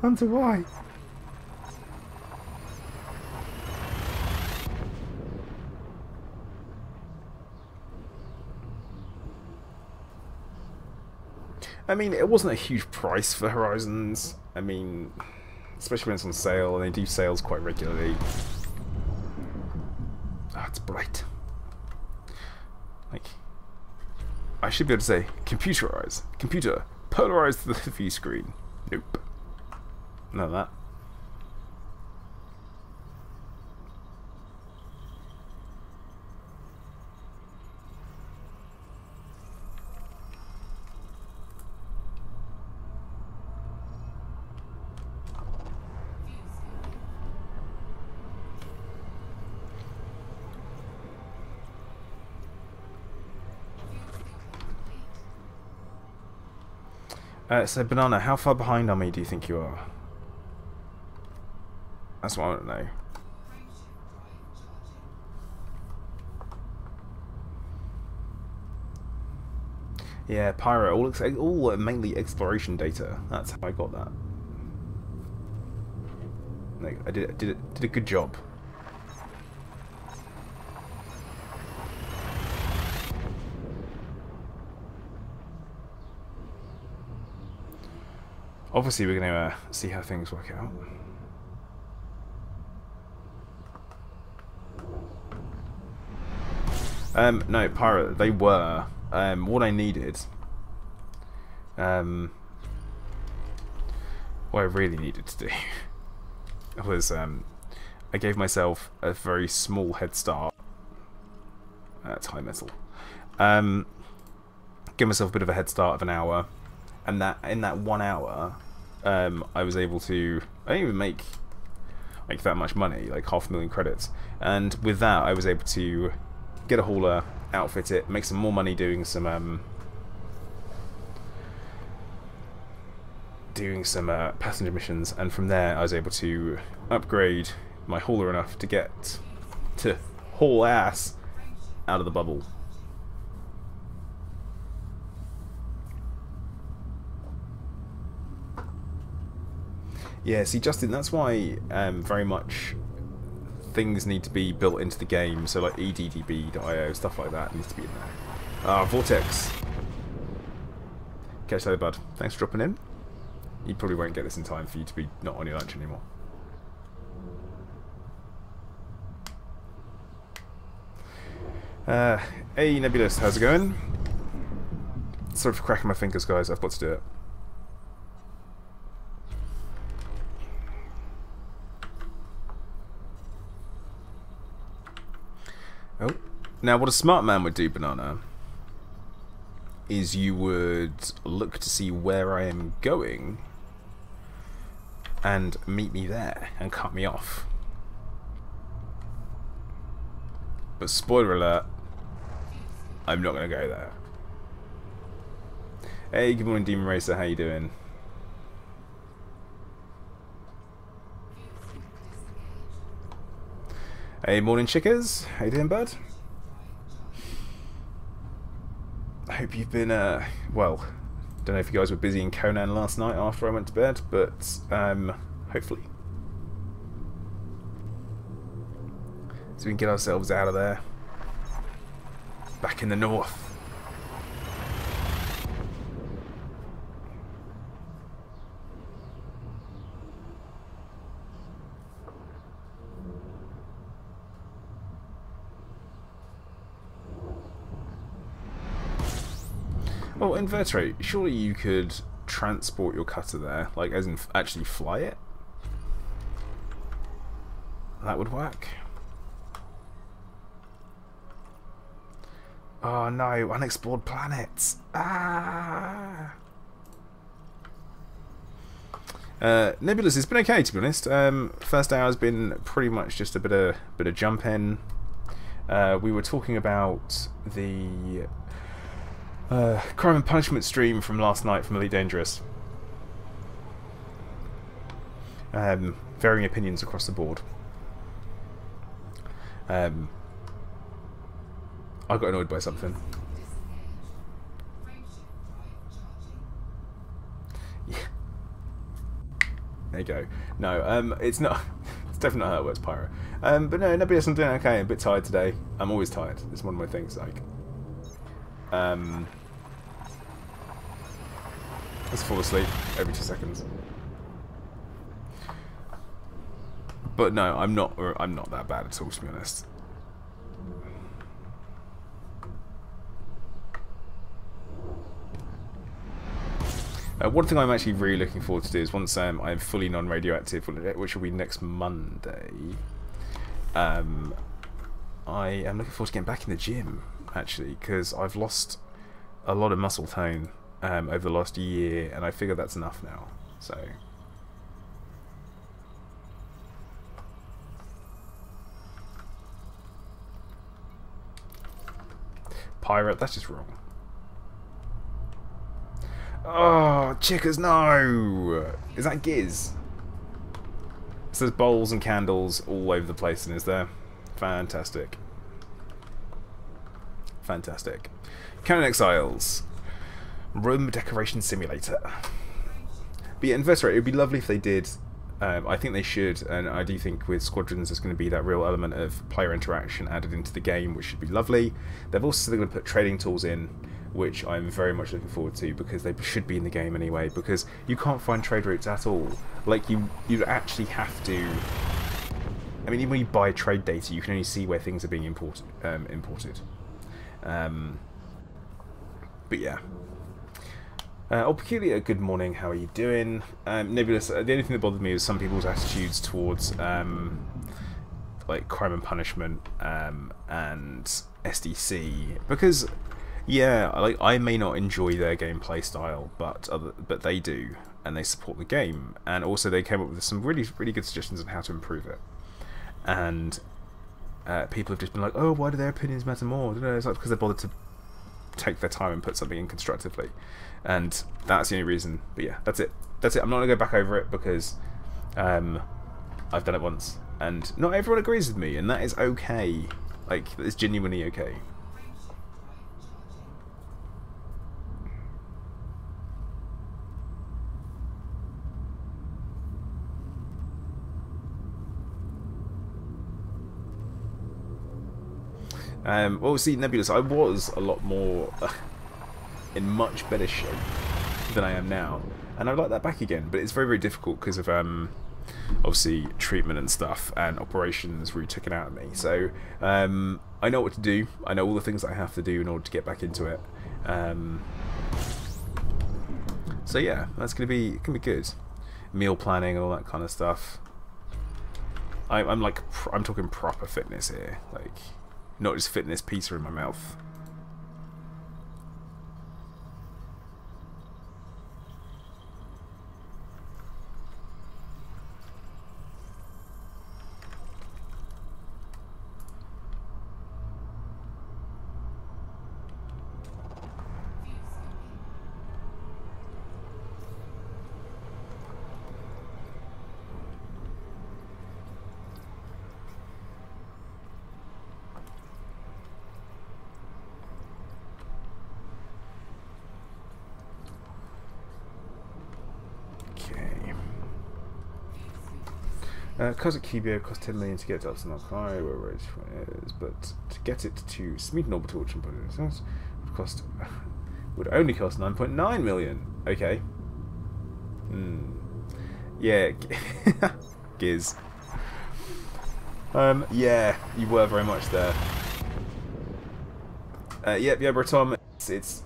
Speaker 1: Hunter, why? I mean, it wasn't a huge price for Horizons. I mean, especially when it's on sale, and they do sales quite regularly. Ah, it's bright. Like, I should be able to say, computerize. Computer, polarize the view screen. Nope. None of that. So, Banana, how far behind on me do you think you are? That's what I want to know. Yeah, Pyro, all mainly exploration data. That's how I got that. Like, I did a good job. Obviously, we're going to see how things work out. No, Pirate, they were. What I needed... what I really needed to do was I gave myself a very small head start. That's high metal. Give myself a bit of a head start of an hour, and that in that 1 hour, I was able to. I didn't even make that much money, like 500,000 credits, and with that, I was able to get a hauler, outfit it, make some more money doing some passenger missions, and from there I was able to upgrade my hauler enough to get to haul ass out of the bubble. Yeah, see, Justin, that's why very much things need to be built into the game, so like EDDB.io, stuff like that needs to be in there. Ah, Vortex! Catch that, bud. Thanks for dropping in. You probably won't get this in time for you to be not on your lunch anymore. Hey, Nebulous, how's it going? Sorry for cracking my fingers, guys, I've got to do it. Oh, now what a smart man would do, Banana, is you would look to see where I am going and meet me there and cut me off. But spoiler alert, I'm not going to go there. Hey, good morning, Demon Racer, how you doing? Hey, morning chickers, how you doing, bud? I hope you've been, well, don't know if you guys were busy in Conan last night after I went to bed, but, hopefully. So we can get ourselves out of there. Back in the north. Well, Invertebrate, surely you could transport your cutter there, like as in actually fly it? that would work. Oh no, unexplored planets. Ah. Nebulous, it's been okay to be honest. First hour has been pretty much just a bit of jump in. We were talking about the crime and punishment stream from last night from Elite Dangerous. Varying opinions across the board. I got annoyed by something. Yeah. There you go. No, it's not. It's definitely not how it works, Pyro. But no, nobody else. I'm doing okay. I'm a bit tired today. I'm always tired. It's one of my things. Like, let's fall asleep every 2 seconds. But no, I'm not that bad at all, to be honest. One thing I'm actually really looking forward to do is once I'm fully non-radioactive, which will be next Monday, I am looking forward to getting back in the gym, actually, because I've lost a lot of muscle tone over the last year, and I figure that's enough now. So, Pirate, that's just wrong. Oh, Chickers, no! Is that Giz? So there's bowls and candles all over the place, and is there? Fantastic. Fantastic. Canon Exiles. Room Decoration Simulator. But yeah, Investorate, it would be lovely if they did. I think they should, and I do think with Squadrons there's going to be that real element of player interaction added into the game, which should be lovely. They've also going to put trading tools in, which I'm very much looking forward to, because they should be in the game anyway, because you can't find trade routes at all. Like, you'd actually have to... I mean, even when you buy trade data, you can only see where things are being imported. But yeah. Peculiar, good morning, how are you doing? Nebulous, the only thing that bothered me was some people's attitudes towards like crime and punishment and SDC, because yeah, like I may not enjoy their gameplay style, but they do, and they support the game, and also they came up with some really good suggestions on how to improve it, and people have just been like, oh, why do their opinions matter more? It's like because they bothered to take their time and put something in constructively, and that's the only reason. But yeah, that's it. I'm not gonna go back over it, because I've done it once, and not everyone agrees with me, and that is okay. Like, it's genuinely okay. Well, see, Nebulous, I was a lot more in much better shape than I am now, and I'd like that back again, but it's very difficult because of obviously treatment and stuff, and operations really took it out of me. So I know what to do. I know all the things that I have to do in order to get back into it. So yeah, that's gonna be good. Meal planning and all that kind of stuff. I'm talking proper fitness here, like. Not just fitness pizza in my mouth. Cosmic Cubio cost 10 million to get to Upson High, wherever it is, but to get it to Smeaton Orbital, which would only cost 9.9 million. Okay. Yeah. Giz. Yeah, you were very much there. Yep, yeah, Tom.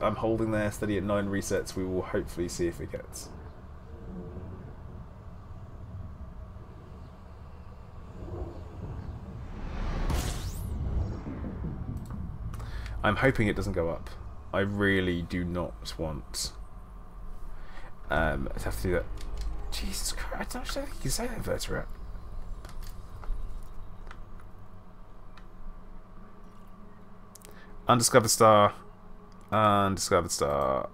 Speaker 1: I'm holding there, steady at 9 resets. We will hopefully see if it gets. I'm hoping it doesn't go up. I really do not want to have to do that. Jesus Christ, I don't think you can say that invertebrate. Undiscovered star. Undiscovered star.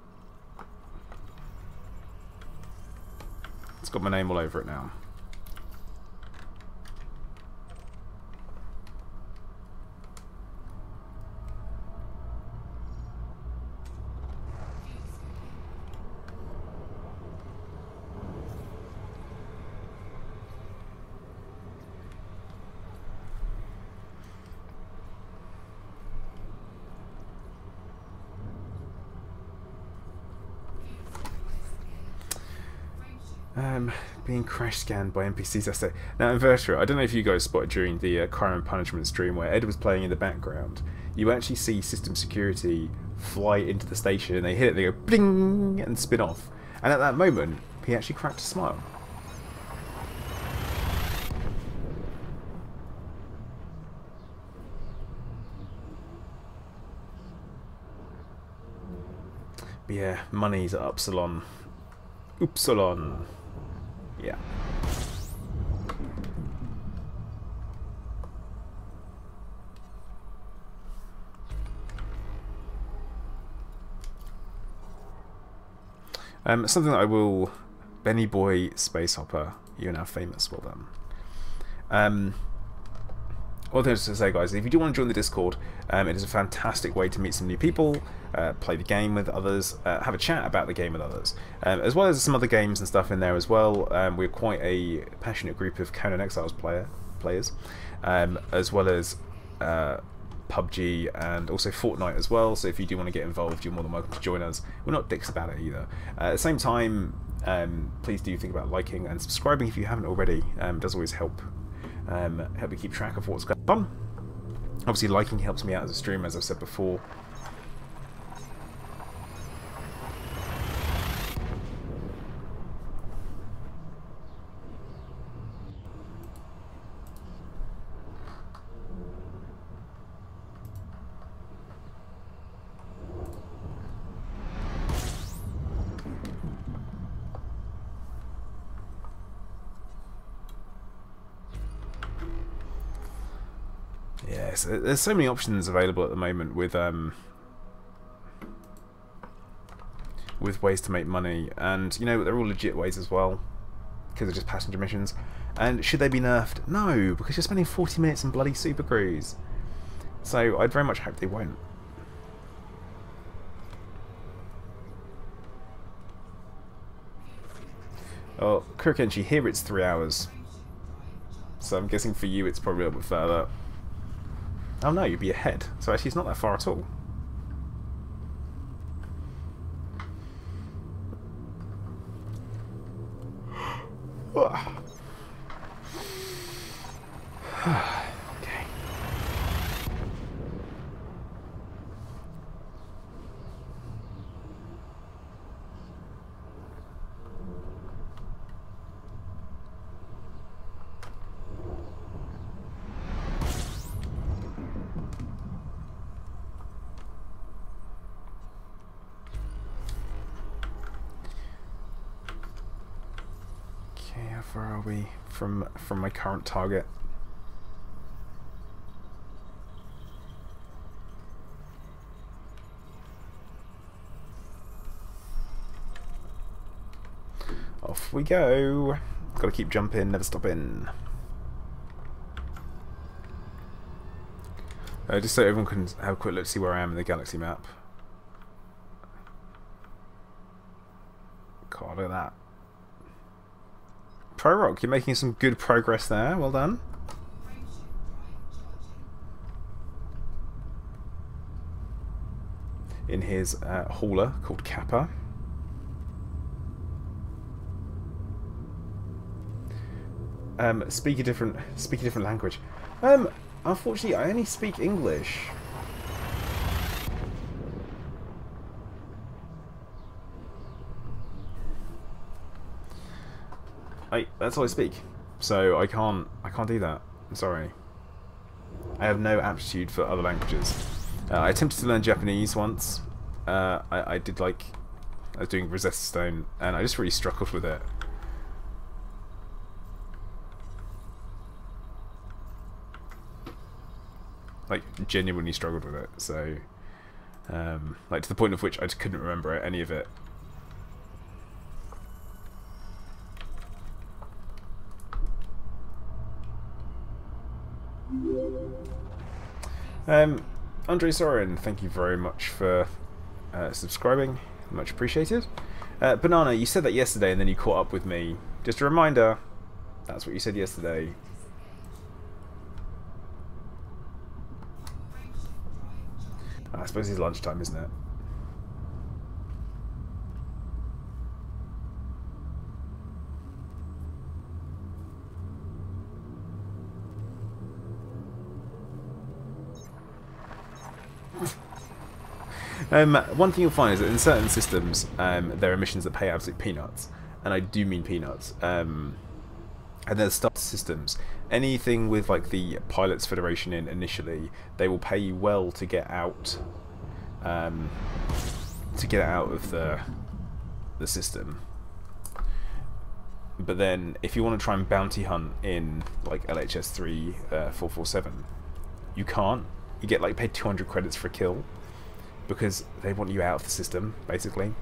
Speaker 1: It's got my name all over it now. Being crash scanned by NPCs. I say. Now, Invertebrate, I don't know if you guys spotted during the Crime and Punishment stream where Ed was playing in the background. You actually see system security fly into the station, and they hit it, they go bling, and spin off. And at that moment, he actually cracked a smile. But yeah, money's at Upsilon. Upsilon. Yeah. Something that I will... Benny Boy Space Hopper, you're now famous, well done. All things to say, guys, if you do want to join the Discord, it is a fantastic way to meet some new people, play the game with others, have a chat about the game with others, as well as some other games and stuff in there as well. We're quite a passionate group of Conan Exiles players, as well as PUBG and also Fortnite as well, so if you do want to get involved, you're more than welcome to join us. We're not dicks about it either. At the same time, please do think about liking and subscribing if you haven't already. It does always help you keep track of what's going on. Obviously liking helps me out as a streamer, as I've said before. Yes, there's so many options available at the moment with ways to make money, and you know they're all legit ways as well, because they're just passenger missions. And should they be nerfed? No, because you're spending 40 minutes in bloody Super Cruise. So I'd very much hope they won't. Oh, Kurokenshi, here it's 3 hours. So I'm guessing for you it's probably a little bit further. Oh no, you'd be ahead. So actually it's not that far at all. Okay. How far are we from my current target? Off we go. Gotta keep jumping, never stopping. Just so everyone can have a quick look to see where I am in the galaxy map. God, look at that. Pro Rock, you're making some good progress there. Well done. In his hauler called Kappa. Speak a different language. Unfortunately, I only speak English. That's all I speak, so I can't do that. I'm sorry. I have no aptitude for other languages. I attempted to learn Japanese once. I did like... I was doing Rosetta Stone, and I just really struggled with it. Like, genuinely struggled with it, so... like, to the point of which I just couldn't remember any of it. Andre Soren, thank you very much for subscribing. Much appreciated. Banana, you said that yesterday and then you caught up with me. Just a reminder, that's what you said yesterday. I suppose it's lunchtime, isn't it? One thing you'll find is that in certain systems, there are missions that pay absolute peanuts, and I do mean peanuts. And there's starter systems. Anything with like the Pilots Federation in initially, they will pay you well to get out, of the system. But then, if you want to try and bounty hunt in like LHS 3 447, you can't. You get like paid 200 credits for a kill. Because they want you out of the system, basically.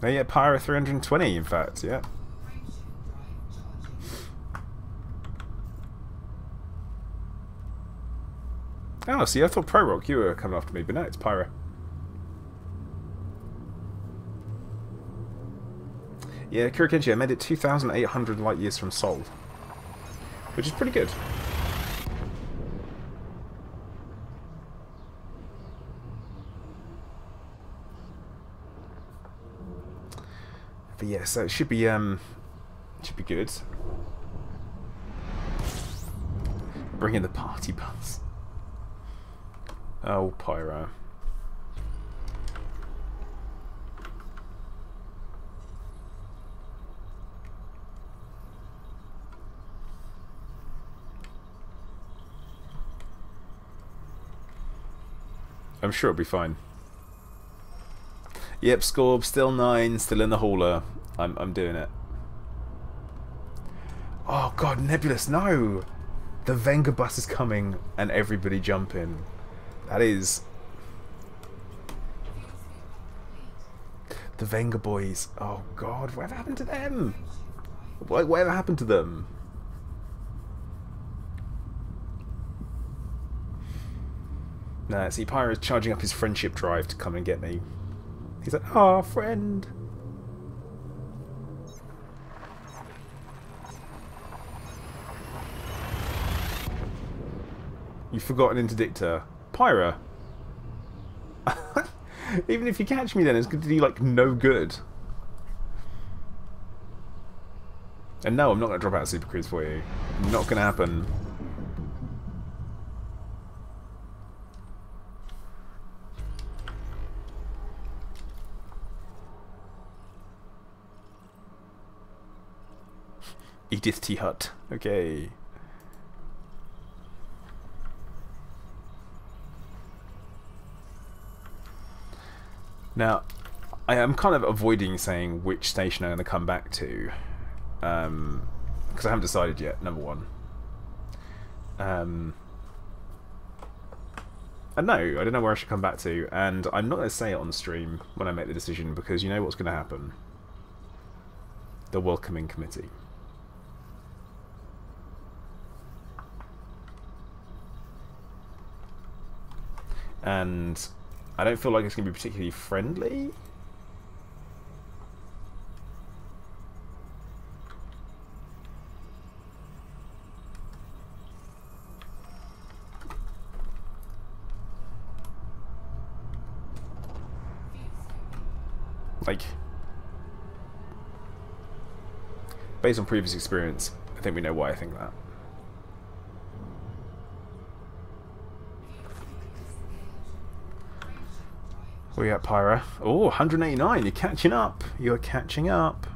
Speaker 1: Oh yeah, Pyra 320, in fact, yeah. Oh, see, I thought Pro Rock, you were coming after me, but no, it's Pyra. Yeah, Kurikenshi, I made it 2,800 light years from Sol. Which is pretty good. But yeah, so it should be good. Bring in the party bus. Oh, Pyro. I'm sure it'll be fine. Yep, Scorb, still 9, still in the hauler. I'm doing it. Oh god, Nebulous, no! The Venga bus is coming and everybody jump in. That is... The Venga boys. Oh god, whatever happened to them? Whatever happened to them? Nah, see, Pyro's charging up his friendship drive to come and get me. He's like, "Ah, friend." You've forgotten Interdictor. Pyra. Even if you catch me then, it's going to do, like, no good. And no, I'm not going to drop out of Super Cruise for you. Not going to happen. Edith T. Hutt. Okay. Now, I am kind of avoiding saying which station I'm going to come back to. Because I haven't decided yet, number one. And no, I don't know where I should come back to. And I'm not going to say it on stream when I make the decision, because you know what's going to happen. The welcoming committee. And I don't feel like it's going to be particularly friendly. Like, based on previous experience, I think we know why I think that. Where are you at, Pyra? Oh, 189. You're catching up. You're catching up.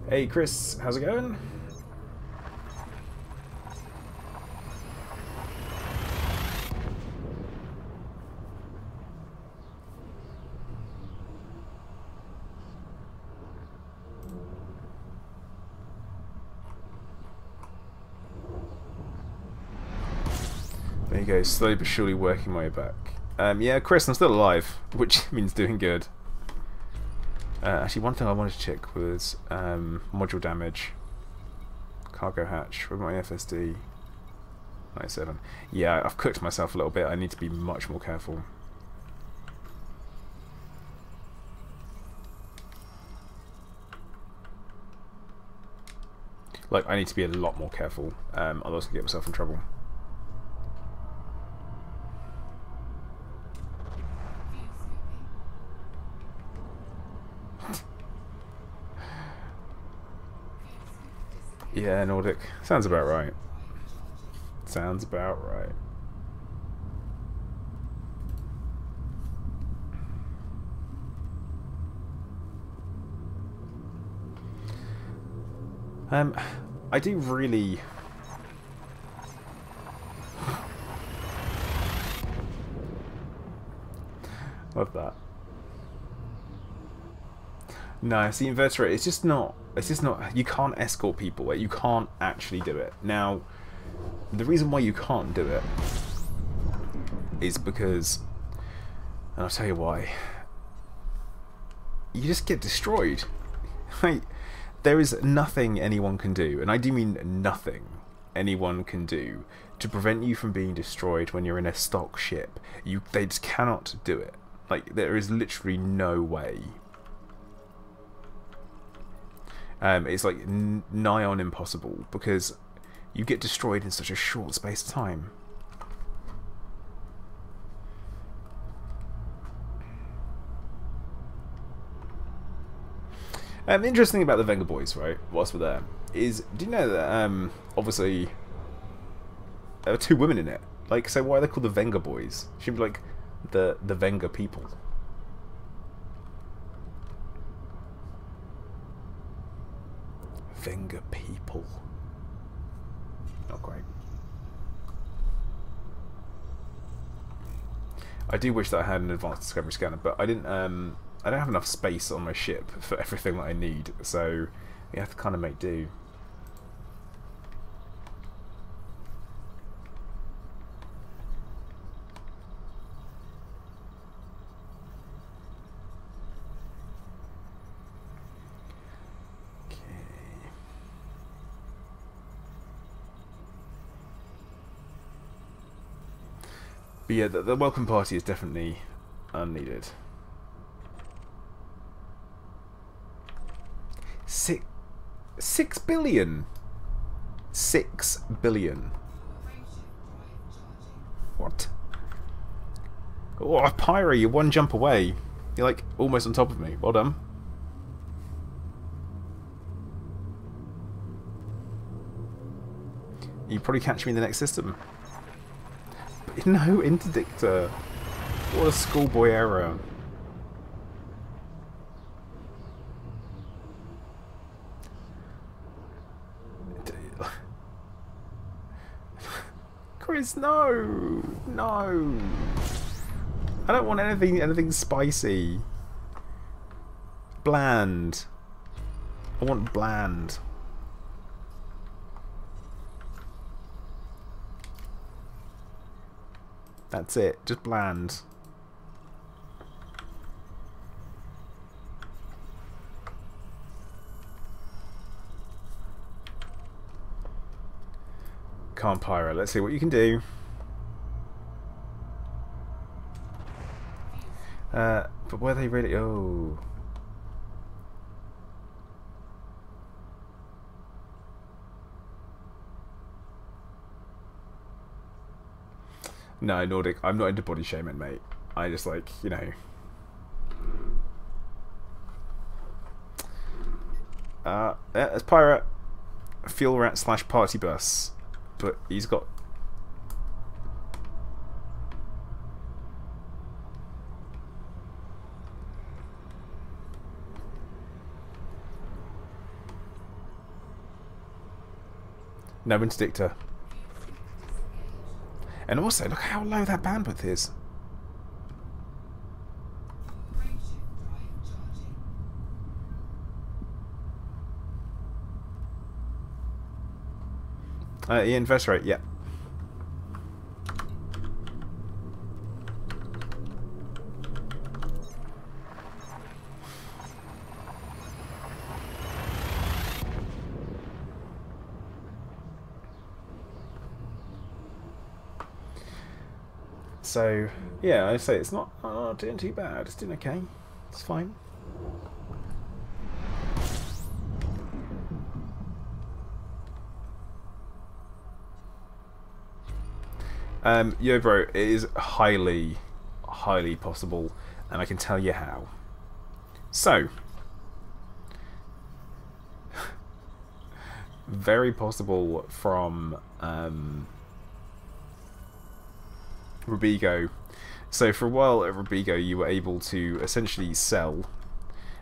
Speaker 1: Hey Chris, how's it going? There you go, slowly but surely working my way back. Yeah, Chris, I'm still alive, which means doing good. Actually, one thing I wanted to check was module damage. Cargo hatch, with my FSD. 97. Yeah, I've cooked myself a little bit. I need to be much more careful. Like, I need to be a lot more careful. Otherwise I can get myself in trouble. Yeah, Nordic. Sounds about right. Sounds about right. I do really... Love that. No, it's the invertebrate. It's just not. It's just not. You can't escort people. You can't actually do it. Now, the reason why you can't do it is because, and I'll tell you why. You just get destroyed. Like, there is nothing anyone can do, and I do mean nothing anyone can do to prevent you from being destroyed when you're in a stock ship. They just cannot do it. Like, there is literally no way. It's like nigh on impossible because you get destroyed in such a short space of time. The interesting thing about the Venga boys, right, whilst we're there, is, do you know that obviously there are 2 women in it? Like, so why are they called the Venga boys? It should be like the Venga people. Venga people. Not great. I do wish that I had an advanced discovery scanner, but I didn't. I don't have enough space on my ship for everything that I need, so you have to kind of make do. But yeah, the welcome party is definitely unneeded. 6 billion. 6 billion. What? Oh, Pyro, you're 1 jump away. You're like almost on top of me. Well done. You probably catch me in the next system. No interdictor. What a schoolboy error. Chris, no! No! I don't want anything spicy. Bland. I want bland. That's it, just bland. Can't Pyro, let's see what you can do. But were they really... Oh. No, Nordic, I'm not into body shaming, mate. I just like, you know... It's Pirate. Fuel rat / party bus. But he's got... No interdictor. And also, look how low that bandwidth is. Ian, first rate, yeah. So, yeah, I say it's not doing too bad. It's doing okay. It's fine. Yo, bro, it is highly possible, and I can tell you how. So, very possible from Rubigo. So for a while at Rubigo, you were able to essentially sell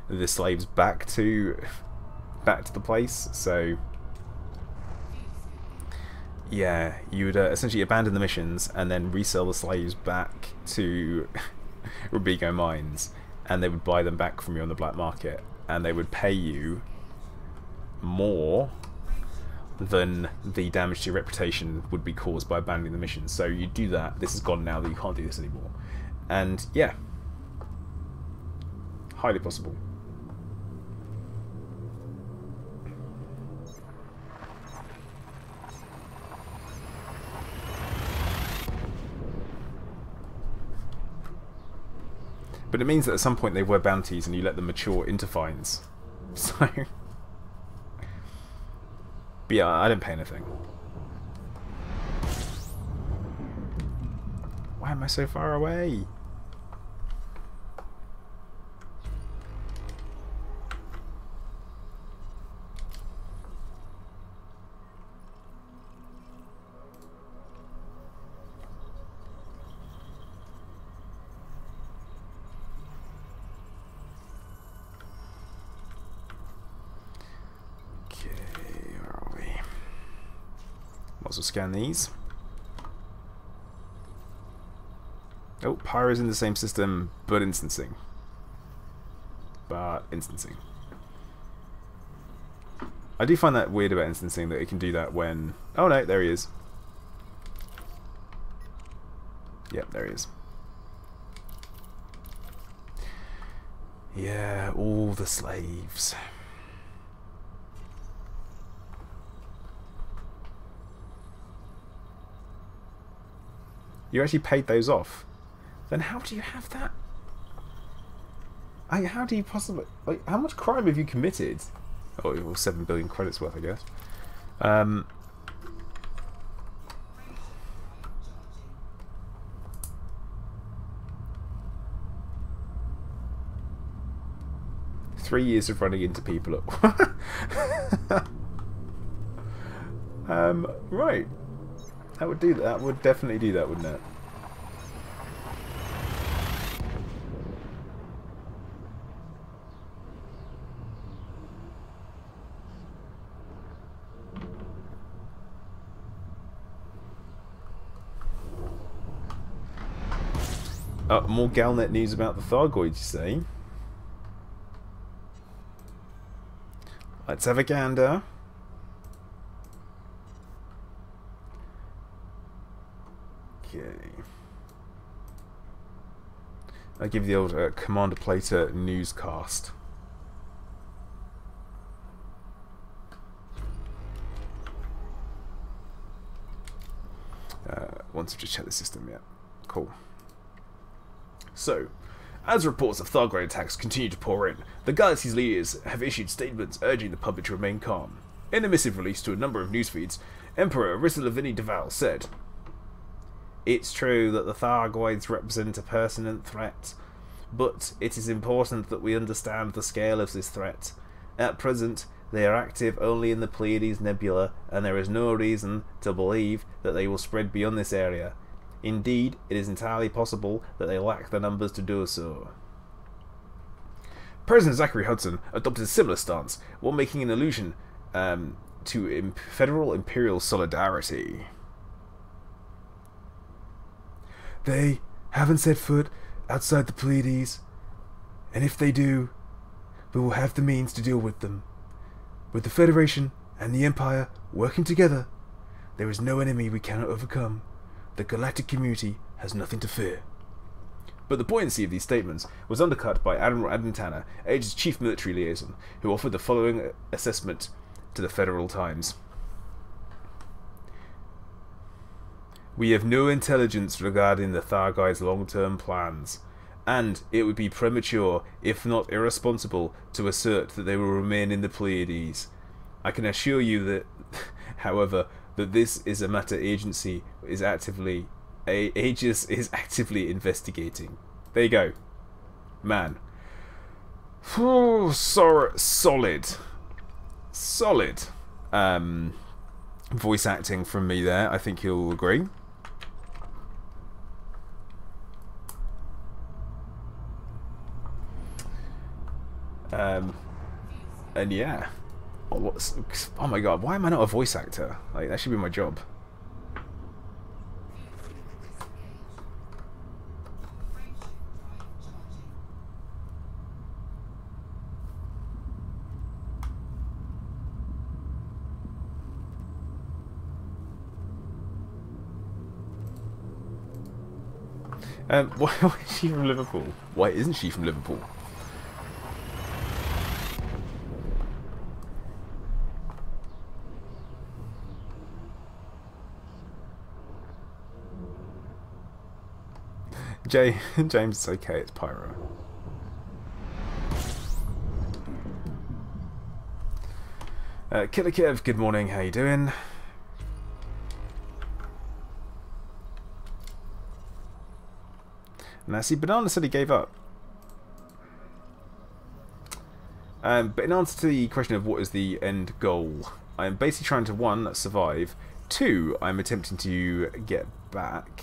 Speaker 1: the slaves back to the place. So yeah, you would essentially abandon the missions and then resell the slaves back to Rubigo mines, and they would buy them back from you on the black market, and they would pay you more than the damage to your reputation would be caused by abandoning the mission. So you do that. This is gone now that you can't do this anymore. And yeah, highly possible. But it means that at some point they were bounties and you let them mature into fines. So... but yeah, I didn't pay anything. Why am I so far away? Also scan these. Oh, Pyro's in the same system, but instancing. I do find that weird about instancing, that it can do that when... oh no, there he is. Yep, there he is. Yeah, all the slaves. You actually paid those off. Then how do you have that? How do you possibly... like, how much crime have you committed? Oh, well, 7 billion credits worth, I guess. 3 years of running into people at... right. That would do that. That would definitely do that, wouldn't it? More Galnet news about the Thargoids, you say? Let's have a gander. Okay. I give the old Commander Plater newscast. Once I've just checked the system, yeah. Cool. So, as reports of Thargoid attacks continue to pour in, the galaxy's leaders have issued statements urging the public to remain calm. In a missive released to a number of news feeds, Emperor Arissa Lavinie Deval said, "It's true that the Thargoids represent a permanent threat, but it is important that we understand the scale of this threat. At present, they are active only in the Pleiades Nebula, and there is no reason to believe that they will spread beyond this area. Indeed, it is entirely possible that they lack the numbers to do so." President Zachary Hudson adopted a similar stance while making an allusion to federal imperial solidarity. They haven't set foot outside the Pleiades, and if they do, we will have the means to deal with them. With the Federation and the Empire working together, there is no enemy we cannot overcome. The galactic community has nothing to fear. But the buoyancy of these statements was undercut by Admiral Adam Tanner, Aegis chief military liaison, who offered the following assessment to the Federal Times. We have no intelligence regarding the Thargoids' long-term plans, and it would be premature, if not irresponsible, to assert that they will remain in the Pleiades. I can assure you that, however, that this is a matter Aegis is actively investigating. There you go. Man. Solid. Voice acting from me there. I think you'll agree. And yeah. Oh my god, why am I not a voice actor? Like, that should be my job. Why is she from Liverpool? Why isn't she from Liverpool? James, it's okay, it's Pyro. Killer Kev, good morning, how you doing? Now, see, Banana said he gave up. But in answer to the question of what is the end goal, I'm basically trying to, 1, survive, 2, I'm attempting to get back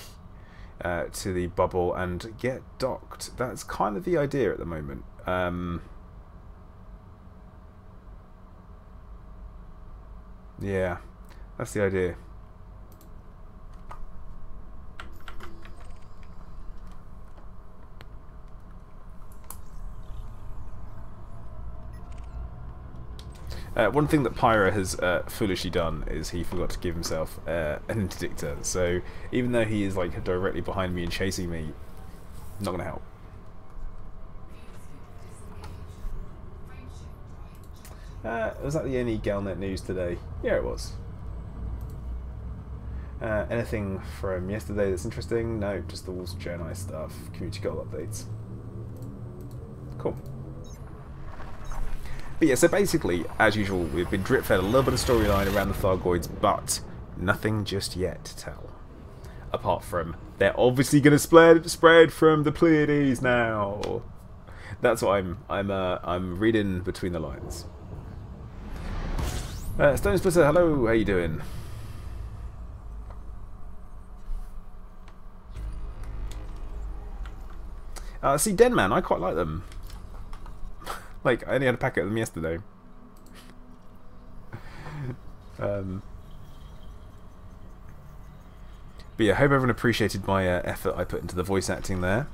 Speaker 1: to the bubble and get docked. That's kind of the idea at the moment. Yeah, that's the idea. One thing that Pyra has foolishly done is he forgot to give himself an interdictor. So even though he is like directly behind me and chasing me, not going to help. Was that the only Galnet news today? Yeah, it was. Anything from yesterday that's interesting? No, just the Wolves Journey stuff, community goal updates. Cool. But yeah, so basically, as usual, we've been drip-fed a little bit of storyline around the Thargoids, but nothing just yet to tell. Apart from, they're obviously going to spread from the Pleiades now. That's what I'm reading between the lines. Stone Splitter, hello, how you doing? See, Denman, I quite like them. Like, I only had a packet of them yesterday. But yeah, I hope everyone appreciated my effort I put into the voice acting there.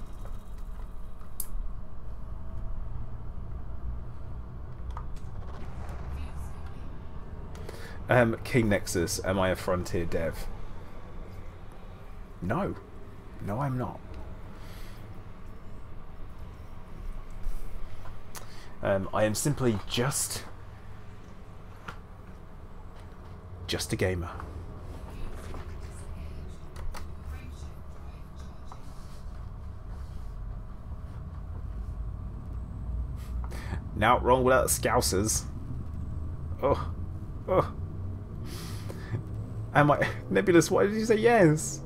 Speaker 1: King Nexus, am I a Frontier dev? No. No, I'm not. I am simply just a gamer. Now wrong without Scousers. Oh. Oh. Am I... Nebulous, why did you say yes?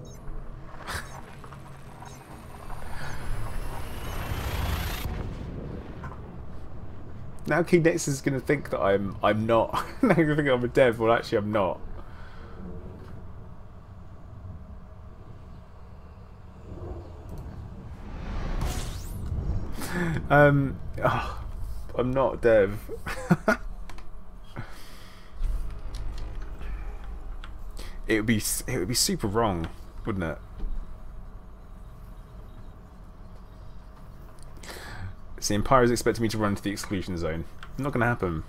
Speaker 1: Now King Nexus is going to think that I'm not. Now you're going to think I'm a dev. Well, actually, I'm not. Oh, I'm not dev. it would be super wrong, wouldn't it? See, Empire is expecting me to run into the exclusion zone. Not going to happen.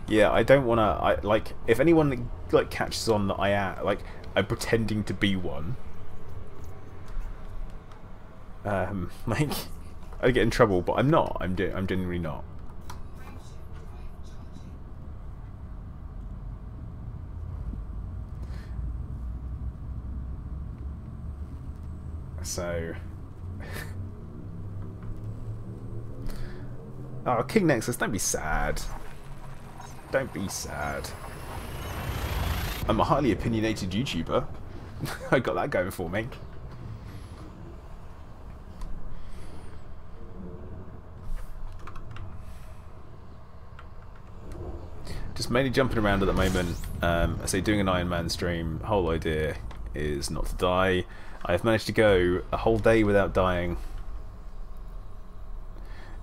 Speaker 1: Yeah, I don't want to. Like, if anyone like catches on that I'm pretending to be one. Like, I get in trouble, but I'm not. I'm genuinely not. So, oh, King Nexus, don't be sad. Don't be sad. I'm a highly opinionated YouTuber. I got that going for me. Just mainly jumping around at the moment. I say doing an Iron Man stream. Whole idea is not to die. I have managed to go a whole day without dying.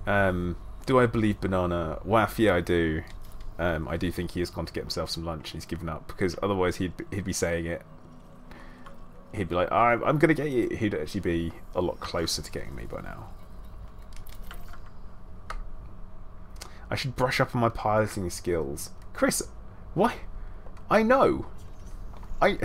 Speaker 1: Do I believe Banana? Waff, yeah, I do. I do think he has gone to get himself some lunch and he's given up, because otherwise he'd be saying it. He'd be like, I'm gonna get you. He'd actually be a lot closer to getting me by now. I should brush up on my piloting skills. Chris, why? I know. I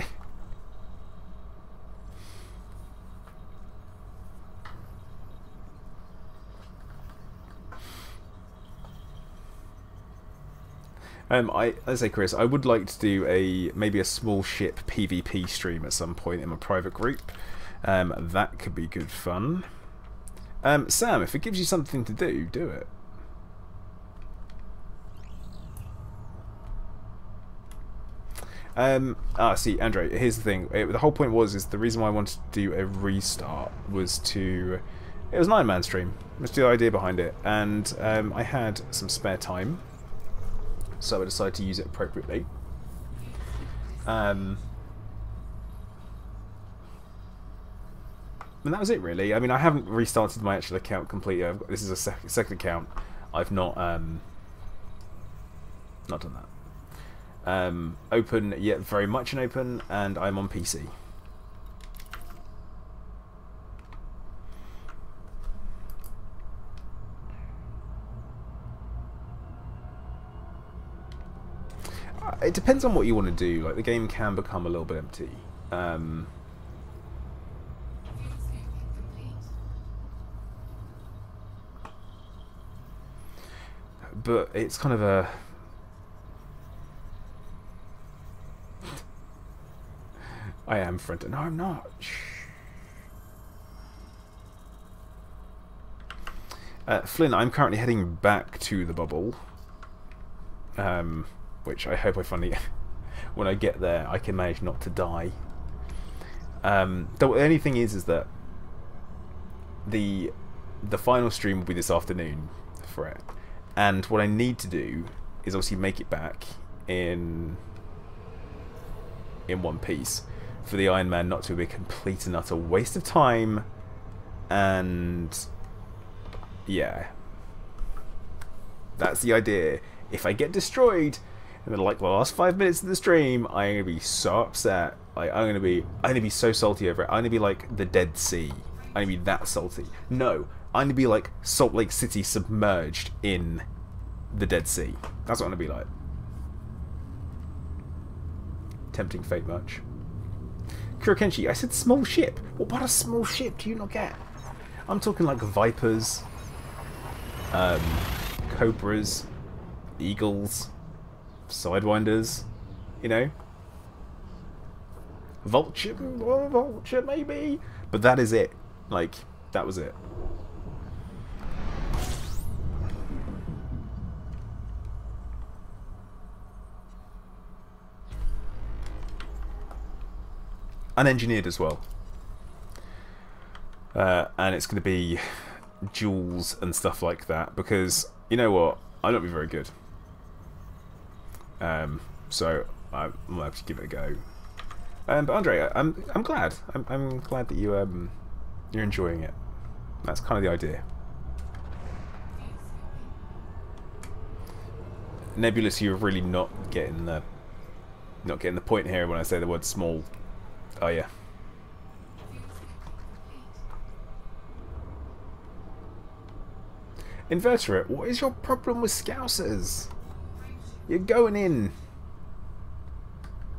Speaker 1: say, Chris, I would like to do maybe a small ship PvP stream at some point in my private group. That could be good fun. Sam, if it gives you something to do, do it. See, Andre, here's the thing. The whole point is the reason why I wanted to do a restart was it was an Iron Man stream. That's the idea behind it. And I had some spare time, so I decided to use it appropriately. And that was it, really. I mean, I haven't restarted my actual account completely. This is a second account. I've not done that. Open, yet very much an open, and I'm on PC. It depends on what you want to do. Like, the game can become a little bit empty. But it's kind of a... I am friendly. No, I'm not. Flynn, I'm currently heading back to the bubble. Which I hope I finally... when I get there, I can manage not to die. The only thing is that the final stream will be this afternoon for it. And what I need to do is obviously make it back in one piece, for the Iron Man not to be a complete and utter waste of time. And yeah, that's the idea. If I get destroyed in the last 5 minutes of the stream, I'm gonna be so upset. Like, I'm gonna be so salty over it. I'm gonna be like the Dead Sea. I'm gonna be that salty. No, I'm gonna be like Salt Lake City submerged in the Dead Sea. That's what I'm gonna be like. Tempting fate much. Kurokenshi, I said small ship. Well, what a small ship do you not get? I'm talking like Vipers, Cobras, Eagles, Sidewinders, you know? Vulture maybe? But that is it. Like, that was it. Unengineered as well. And it's going to be jewels and stuff like that, because, you know what, I'm not be very good. So I'm going to have to give it a go. But Andre, I'm glad. I'm glad that you're enjoying it. That's kind of the idea. Nebulous, you're really not getting the point here when I say the word small. Oh yeah. Invertebrate, what is your problem with Scousers? You're going in.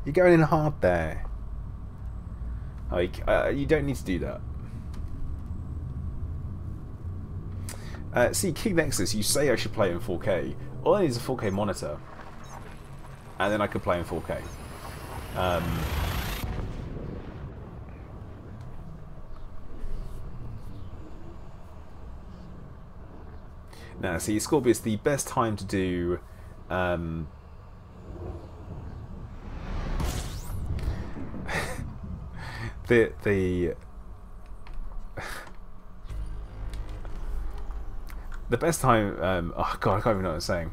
Speaker 1: You're going in hard there. Like, you don't need to do that. See, King Nexus, you say I should play in 4K. All I need is a 4K monitor. And then I can play in 4K. Now, see, Scorpius, the best time to do... the best time, oh god, I can't even know what I'm saying.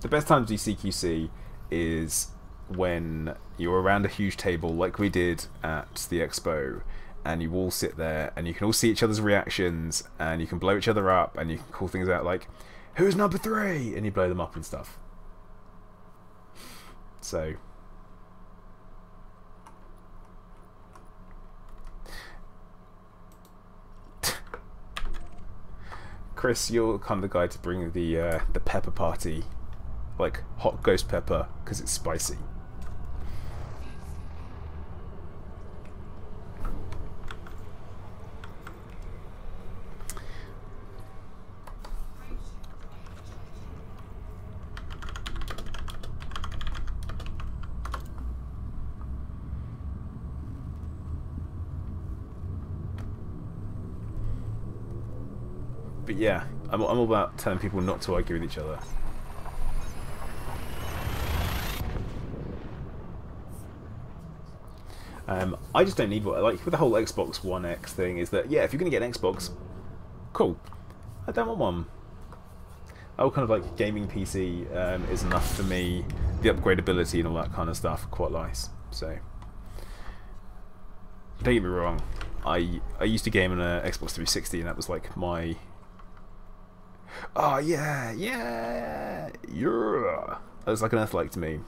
Speaker 1: The best time to do CQC is when you're around a huge table like we did at the expo, and you all sit there and you can all see each other's reactions and you can blow each other up and you can call things out like, who's number 3? And you blow them up and stuff. So... Chris, you're kind of the guy to bring the pepper party, like hot ghost pepper, because it's spicy. But yeah, I'm all about telling people not to argue with each other. I just don't need what, like with the whole Xbox One X thing, is that yeah, if you're gonna get an Xbox, cool. I don't want one. Oh, kind of like gaming PC is enough for me. The upgradability and all that kind of stuff, quite nice. So don't get me wrong, I used to game on a Xbox 360, and that was like my... Oh yeah, yeah, yeah. That was like an Earthlight to me.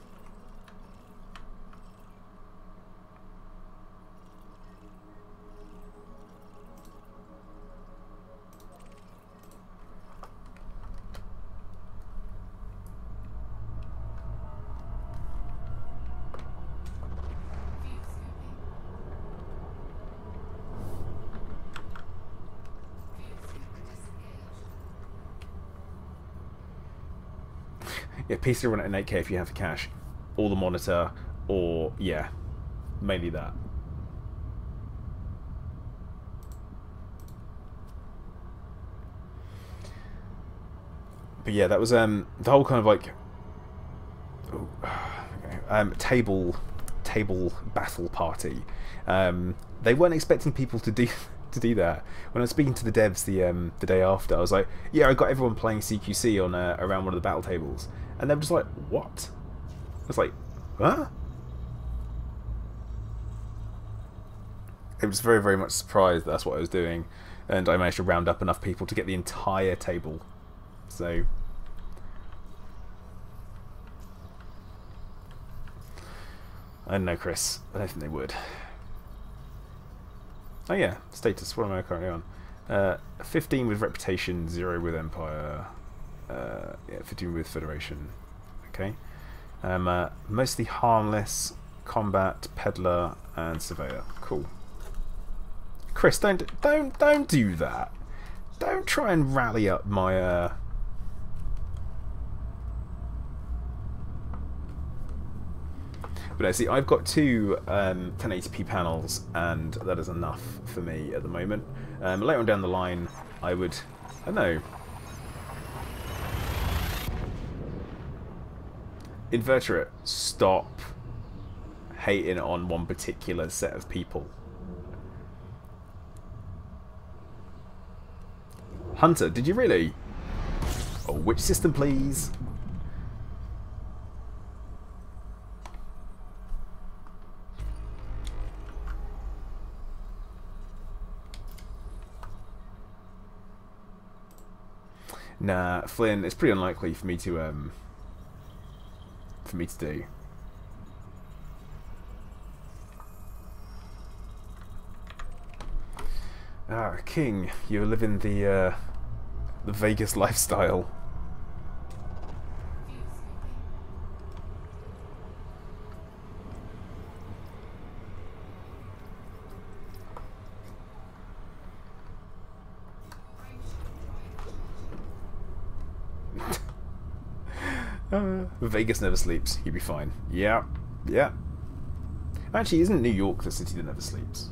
Speaker 1: Yeah, PC will run at 8K if you have the cash, or the monitor, or yeah, mainly that. But yeah, that was the whole kind of like table battle party. They weren't expecting people to do that. When I was speaking to the devs the day after, I was like, yeah, I got everyone playing CQC on around one of the battle tables, and they were just like, what? I was like, huh? It was very, very much surprised that's what I was doing, and I managed to round up enough people to get the entire table. So I don't know, Chris. I don't think they would. Oh yeah, status. What am I currently on? 15 with Reputation, 0 with Empire, yeah, 15 with Federation. Okay. Mostly harmless, combat, peddler, and surveyor. Cool. Chris, don't do that. Don't try and rally up my But I see, I've got two 1080p panels, and that is enough for me at the moment. Later on down the line, I would, I don't know. Invertebrate, stop hating on one particular set of people. Hunter, did you really? Oh, which system, please? Nah, Flynn, it's pretty unlikely for me to do. Ah, King, you're living the Vegas lifestyle. Vegas never sleeps. You'll be fine. Yeah, yeah. Actually, isn't New York the city that never sleeps?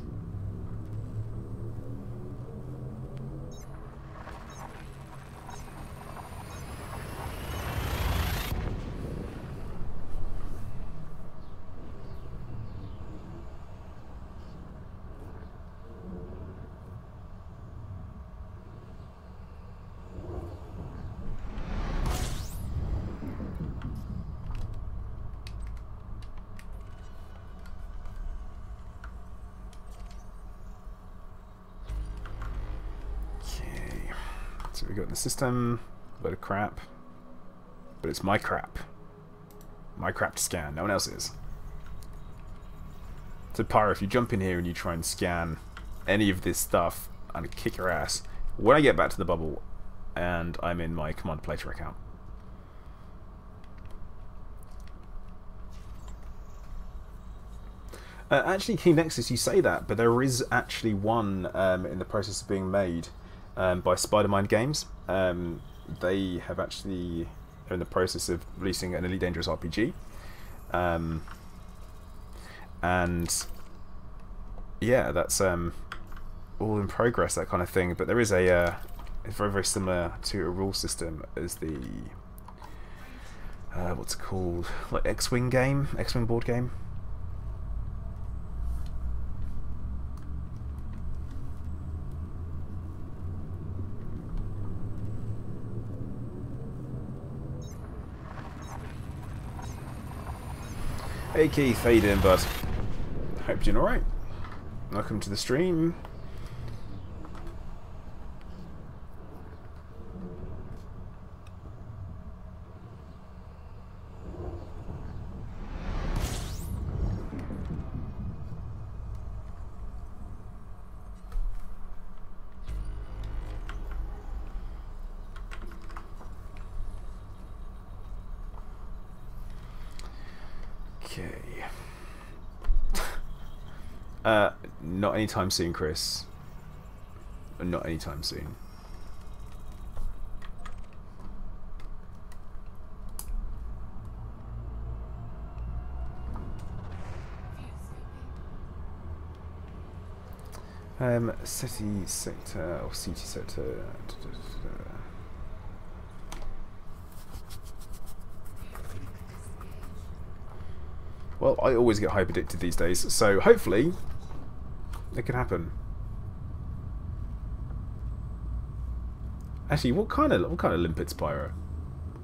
Speaker 1: So we got in the system, a load of crap, but it's my crap. My crap to scan, no one else's. So Pyro, if you jump in here and you try and scan any of this stuff, I'm gonna kick your ass. When I get back to the bubble and I'm in my Command Plater account. Actually, King Nexus, you say that, but there is actually one in the process of being made. By Spider-Mind Games. They have actually are in the process of releasing an Elite Dangerous RPG. And yeah, that's all in progress, that kind of thing. But there is a it's very, very similar to a rule system as the what's it called? Like X-Wing game? X-Wing board game? Hey Keith, how you doing, bud? Hope you're doing alright. Welcome to the stream. Not anytime soon, Chris. Not anytime soon. City sector or city sector. Well, I always get hyper addicted these days, so hopefully it can happen. Actually, what kind of limpets, Pyro?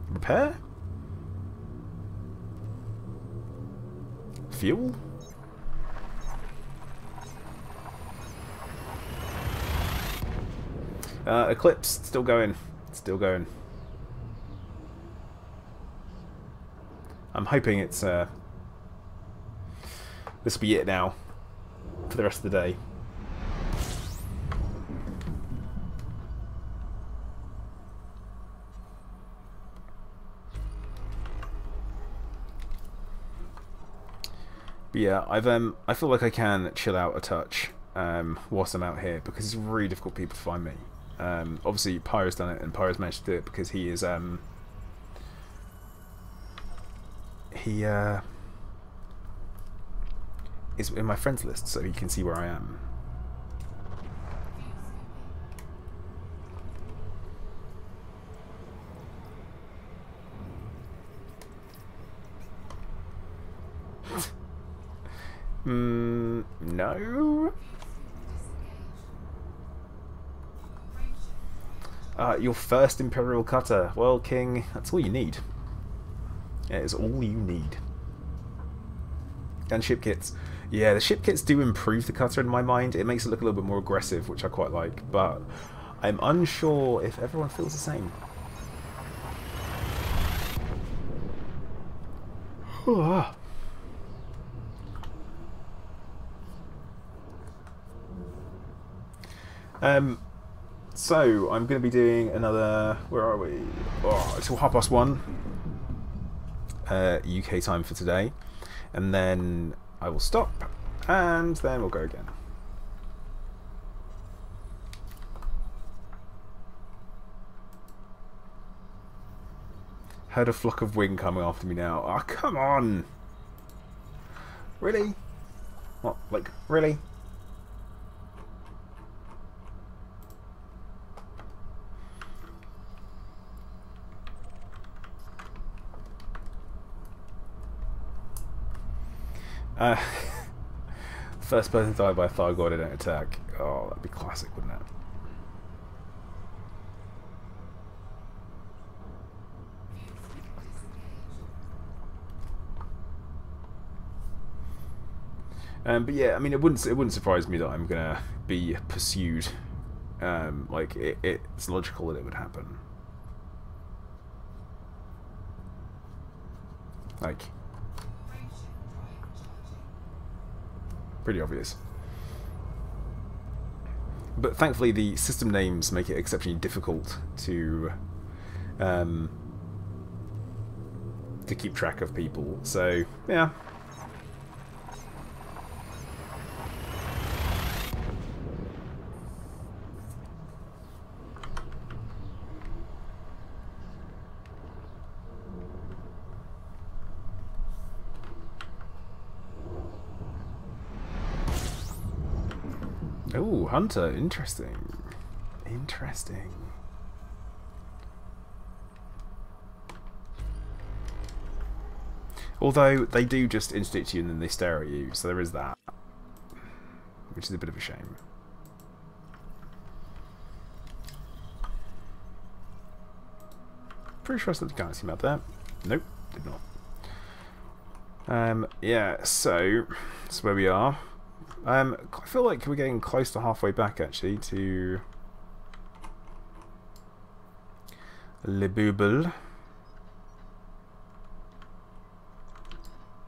Speaker 1: Repair? Fuel? Eclipse, still going. Still going. I'm hoping it's this will be it now for the rest of the day. But yeah, I feel like I can chill out a touch whilst I'm out here, because it's really difficult for people to find me. Obviously Pyro's done it, and Pyro's managed to do it because he is is in my friends list, so you can see where I am. No. Your first Imperial cutter. Well, King, that's all you need. It is all you need. And ship kits. Yeah, the ship kits do improve the cutter in my mind. It makes it look a little bit more aggressive, which I quite like, but I'm unsure if everyone feels the same. So I'm going to be doing another. Where are we? Oh, it's 1:30 UK time for today, and then I will stop, and then we'll go again. Heard a flock of wing coming after me now. Oh, come on! Really? What? Like, really? First person to die by a Thargoid in an attack. Oh, that'd be classic, wouldn't it? But yeah, I mean, it wouldn't surprise me that I'm gonna be pursued. Like it's logical that it would happen. Like, pretty obvious. But thankfully, the system names make it exceptionally difficult to keep track of people. So yeah. Oh, Hunter, interesting. Interesting. Although they do just instinct you and then they stare at you, so there is that. Which is a bit of a shame. Pretty sure I said the galaxy map there. Nope, did not. Yeah, so that's where we are. I feel like we're getting close to halfway back, actually, to Le Bouble.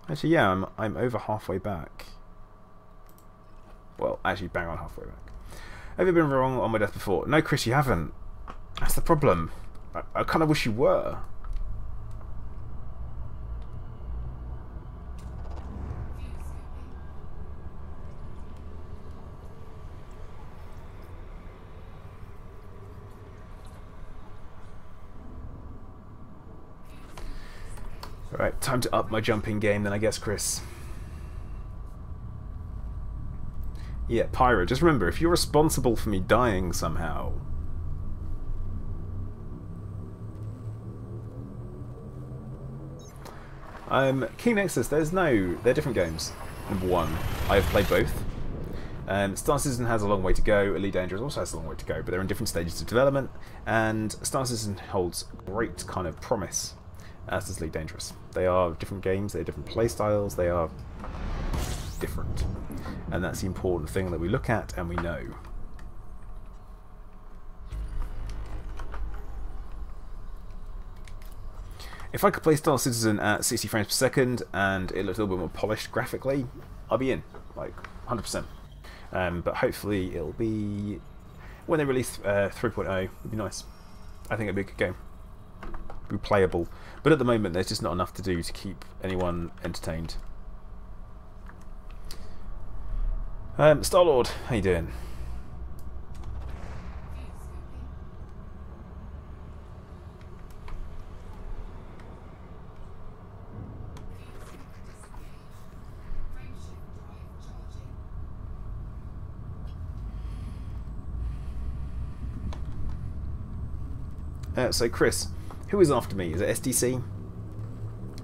Speaker 1: Actually, yeah, I'm over halfway back. Well, actually, bang on halfway back. Have you been wrong on my death before? No, Chris, you haven't. That's the problem. I kind of wish you were. Alright, time to up my jumping game then, I guess, Chris. Yeah, Pyro, just remember, if you're responsible for me dying somehow... King Nexus, they're different games. Number one, I've played both. Star Citizen has a long way to go, Elite Dangerous also has a long way to go, but they're in different stages of development, and Star Citizen holds great kind of promise, as does Elite Dangerous. They are different games, they have different play styles, they are different. And that's the important thing that we look at and we know. If I could play Star Citizen at 60 frames per second and it looked a little bit more polished graphically, I'll be in, like 100%. But hopefully it'll be, when they release 3.0, it'll be nice. I think it'll be a good game. Be playable. But at the moment there's just not enough to do to keep anyone entertained. Star-Lord, how you doing? So Chris, who is after me? Is it SDC?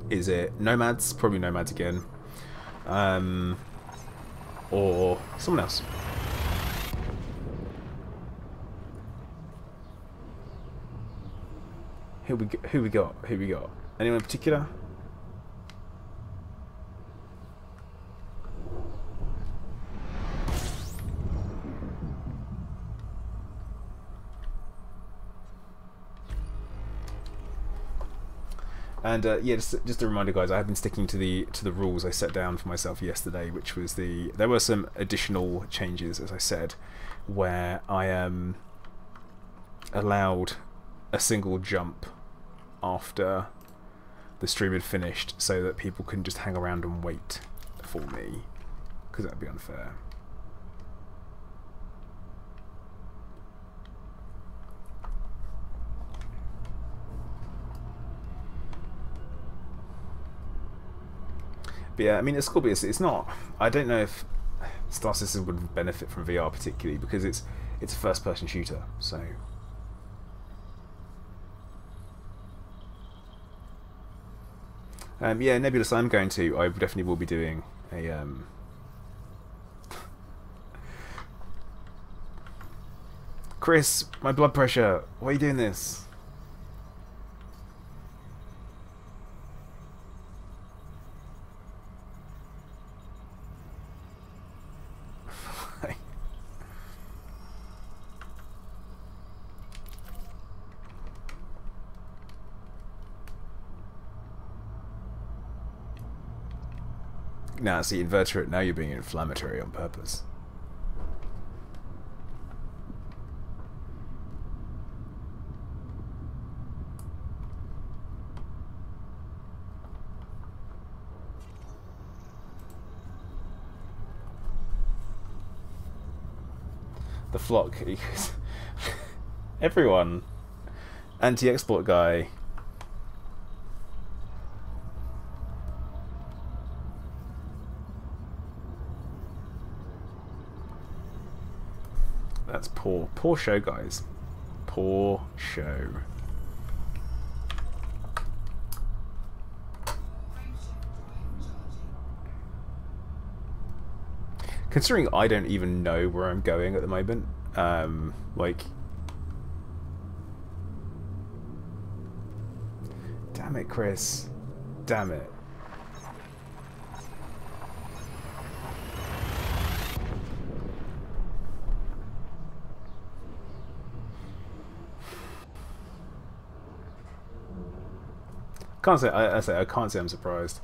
Speaker 1: Is it Nomads? Probably Nomads again. Or someone else. Who we got? Anyone in particular? And yeah, just a reminder, guys. I have been sticking to the rules I set down for myself yesterday, which was there were some additional changes, as I said, where I allowed a single jump after the stream had finished, so that people can just hang around and wait for me, because that'd be unfair. But yeah, I mean, it's cool, but it's not. I don't know if Star Citizen would benefit from VR particularly, because it's a first-person shooter. So yeah, Nebulous. I definitely will be doing a Chris, my blood pressure. Why are you doing this? Nah, see, invertebrate, now you're being inflammatory on purpose. The flock. Everyone. Anti-export guy. That's poor. Poor show, guys. Poor show. Considering I don't even know where I'm going at the moment, like... Damn it, Chris. Damn it. I can't say I'm surprised.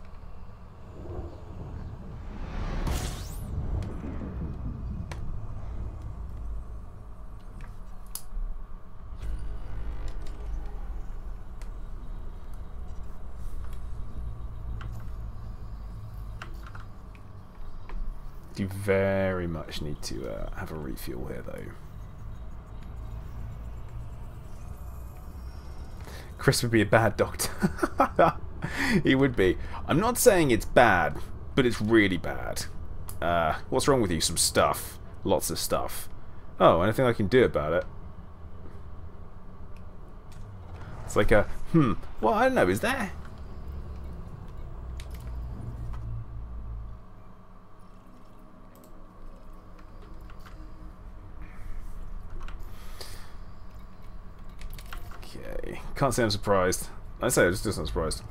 Speaker 1: You very much need to have a refuel here, though. Chris would be a bad doctor. He would be. I'm not saying it's bad, but it's really bad. What's wrong with you? Some stuff. Lots of stuff. Oh, anything I can do about it? It's like a, well, I don't know, is there? Okay, can't say I'm surprised. I say I'm just not surprised.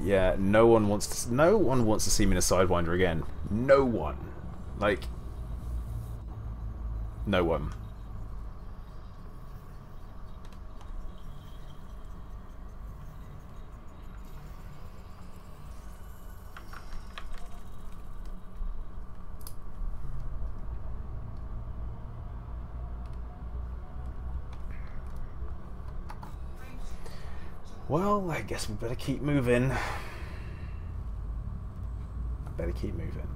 Speaker 1: Yeah, no one wants to see me in a Sidewinder again. No one. Like, no one. Well, I guess we better keep moving. Better keep moving.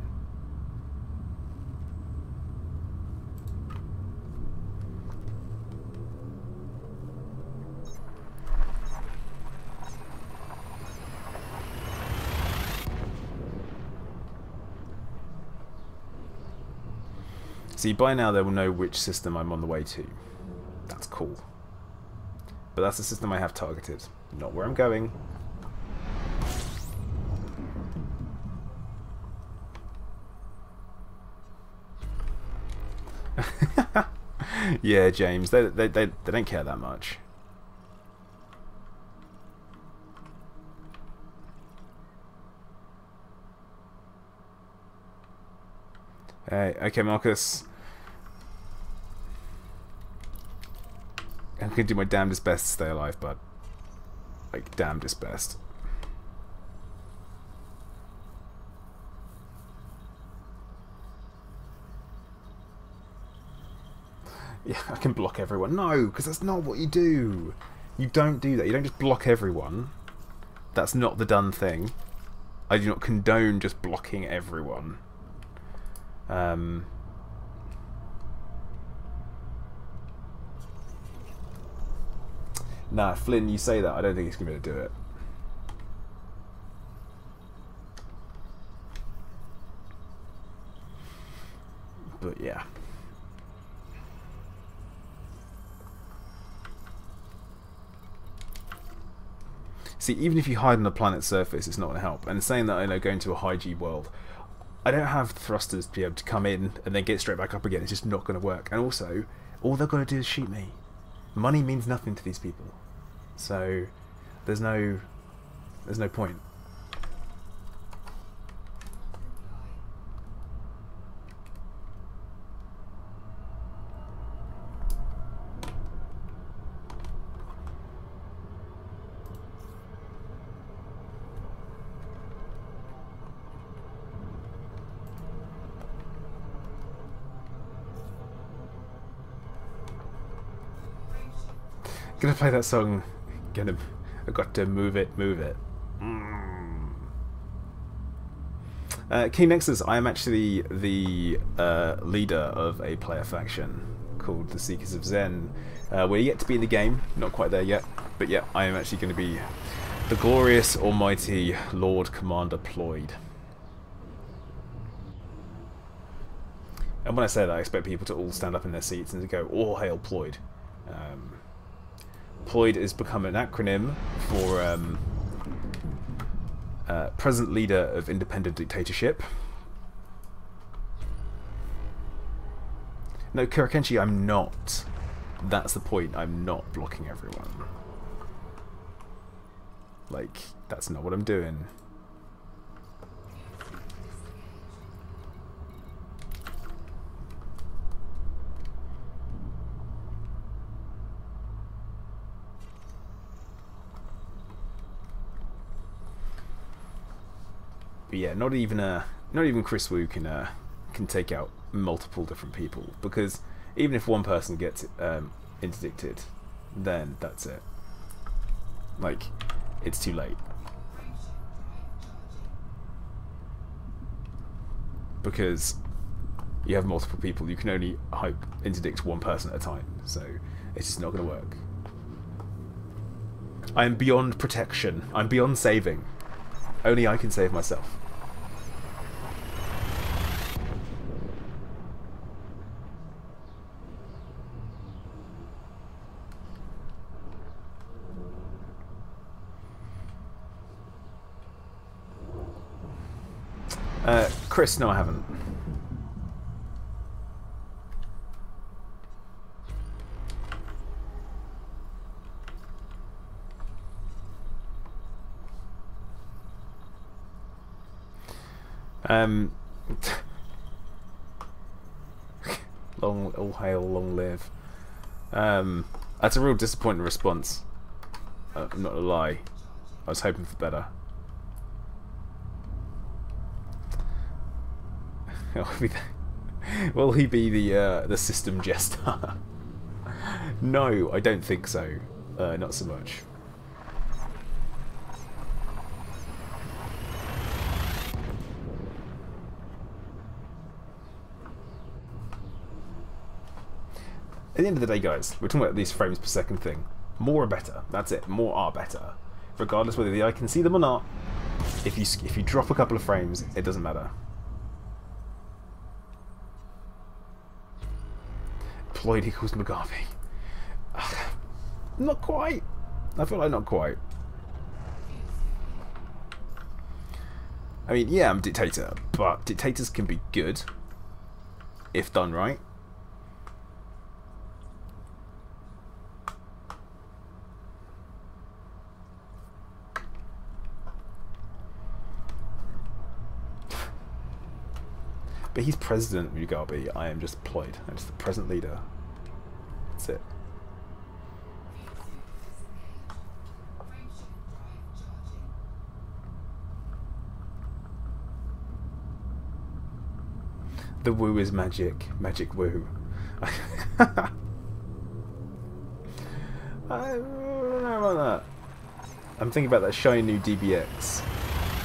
Speaker 1: See, by now they will know which system I'm on the way to. That's cool. But that's the system I have targeted, not where I'm going. Yeah, James, they don't care that much. Hey, okay, Marcus. I'm gonna do my damnedest best to stay alive, bud. Like, damnedest best. Yeah, I can block everyone. No, because that's not what you do. You don't do that. You don't just block everyone. That's not the done thing. I do not condone just blocking everyone. Nah, Flynn, you say that. I don't think he's going to be able to do it. But yeah. See, even if you hide on the planet's surface, it's not going to help. And saying that, I know, going to a high G world, I don't have thrusters to be able to come in and then get straight back up again. It's just not going to work. And also, all they've got to do is shoot me. Money means nothing to these people. So, there's no point. Gonna play that song. I got to move it, move it. King Nexus, I am actually the leader of a player faction called the Seekers of Zen. We're yet to be in the game, not quite there yet, but yeah, I am actually going to be the glorious, almighty Lord Commander Ployd. And when I say that, I expect people to all stand up in their seats and to go, "All hail Ployd." Ployd has become an acronym for Present Leader of Independent Dictatorship. No, Kurakenshi, I'm not. That's the point. I'm not blocking everyone. Like, that's not what I'm doing. But yeah, not even Chris Wu can take out multiple different people, because even if one person gets interdicted, then that's it. Like, it's too late. Because you have multiple people, you can only interdict one person at a time, so it's just not going to work. I am beyond protection. I'm beyond saving. Only I can save myself. Chris, no I haven't. All hail, long live. That's a real disappointing response. I'm not gonna lie. I was hoping for better. Will he be the system jester? No, I don't think so. Not so much. At the end of the day, guys, we're talking about these frames per second thing. More are better. That's it. More are better. Regardless whether the eye can see them or not, if you drop a couple of frames, it doesn't matter. Ployd equals Mugabe. Not quite. I feel like not quite. I mean, yeah, I'm a dictator, but dictators can be good if done right. But he's President Mugabe. I am just Ployd. I'm just the present leader. That's it. The woo is magic. Magic woo. I don't know about that. I'm thinking about that shiny new DBX.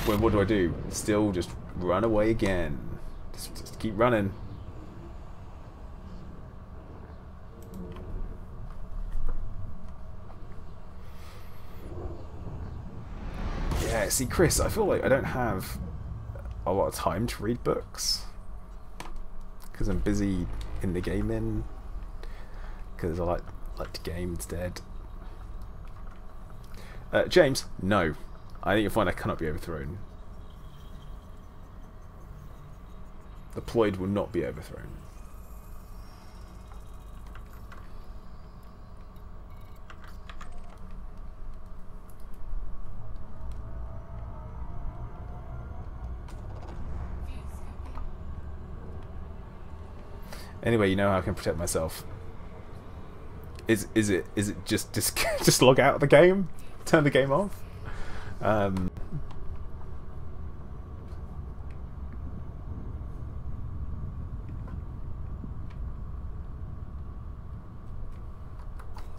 Speaker 1: Well, what do? Still just run away again. Just keep running. Yeah, see, Chris, I feel like I don't have a lot of time to read books. Because I'm busy in the gaming. Because I like to game instead. James, no. I think you'll find I cannot be overthrown. The Ploid will not be overthrown. Anyway, you know how I can protect myself. Is it just log out of the game? Turn the game off? I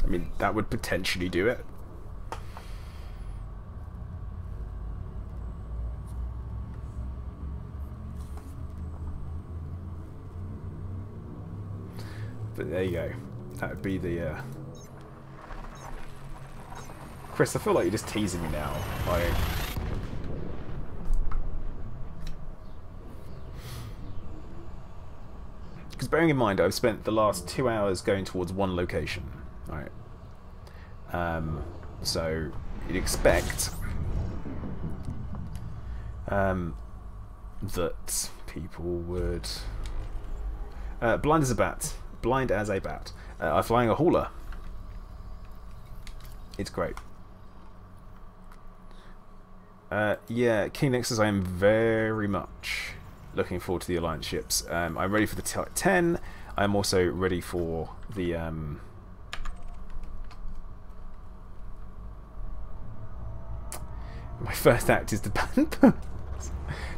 Speaker 1: mean, that would potentially do it. But there you go. That would be the... Chris, I feel like you're just teasing me now. Like... Because bearing in mind, I've spent the last 2 hours going towards one location. Right. So, you'd expect... that people would... blind as a bat. Blind as a bat. I'm flying a hauler. It's great. Yeah, King Nexus, I am very much looking forward to the Alliance ships. I'm ready for the Type 10. I'm also ready for the... My first act is to ban birds.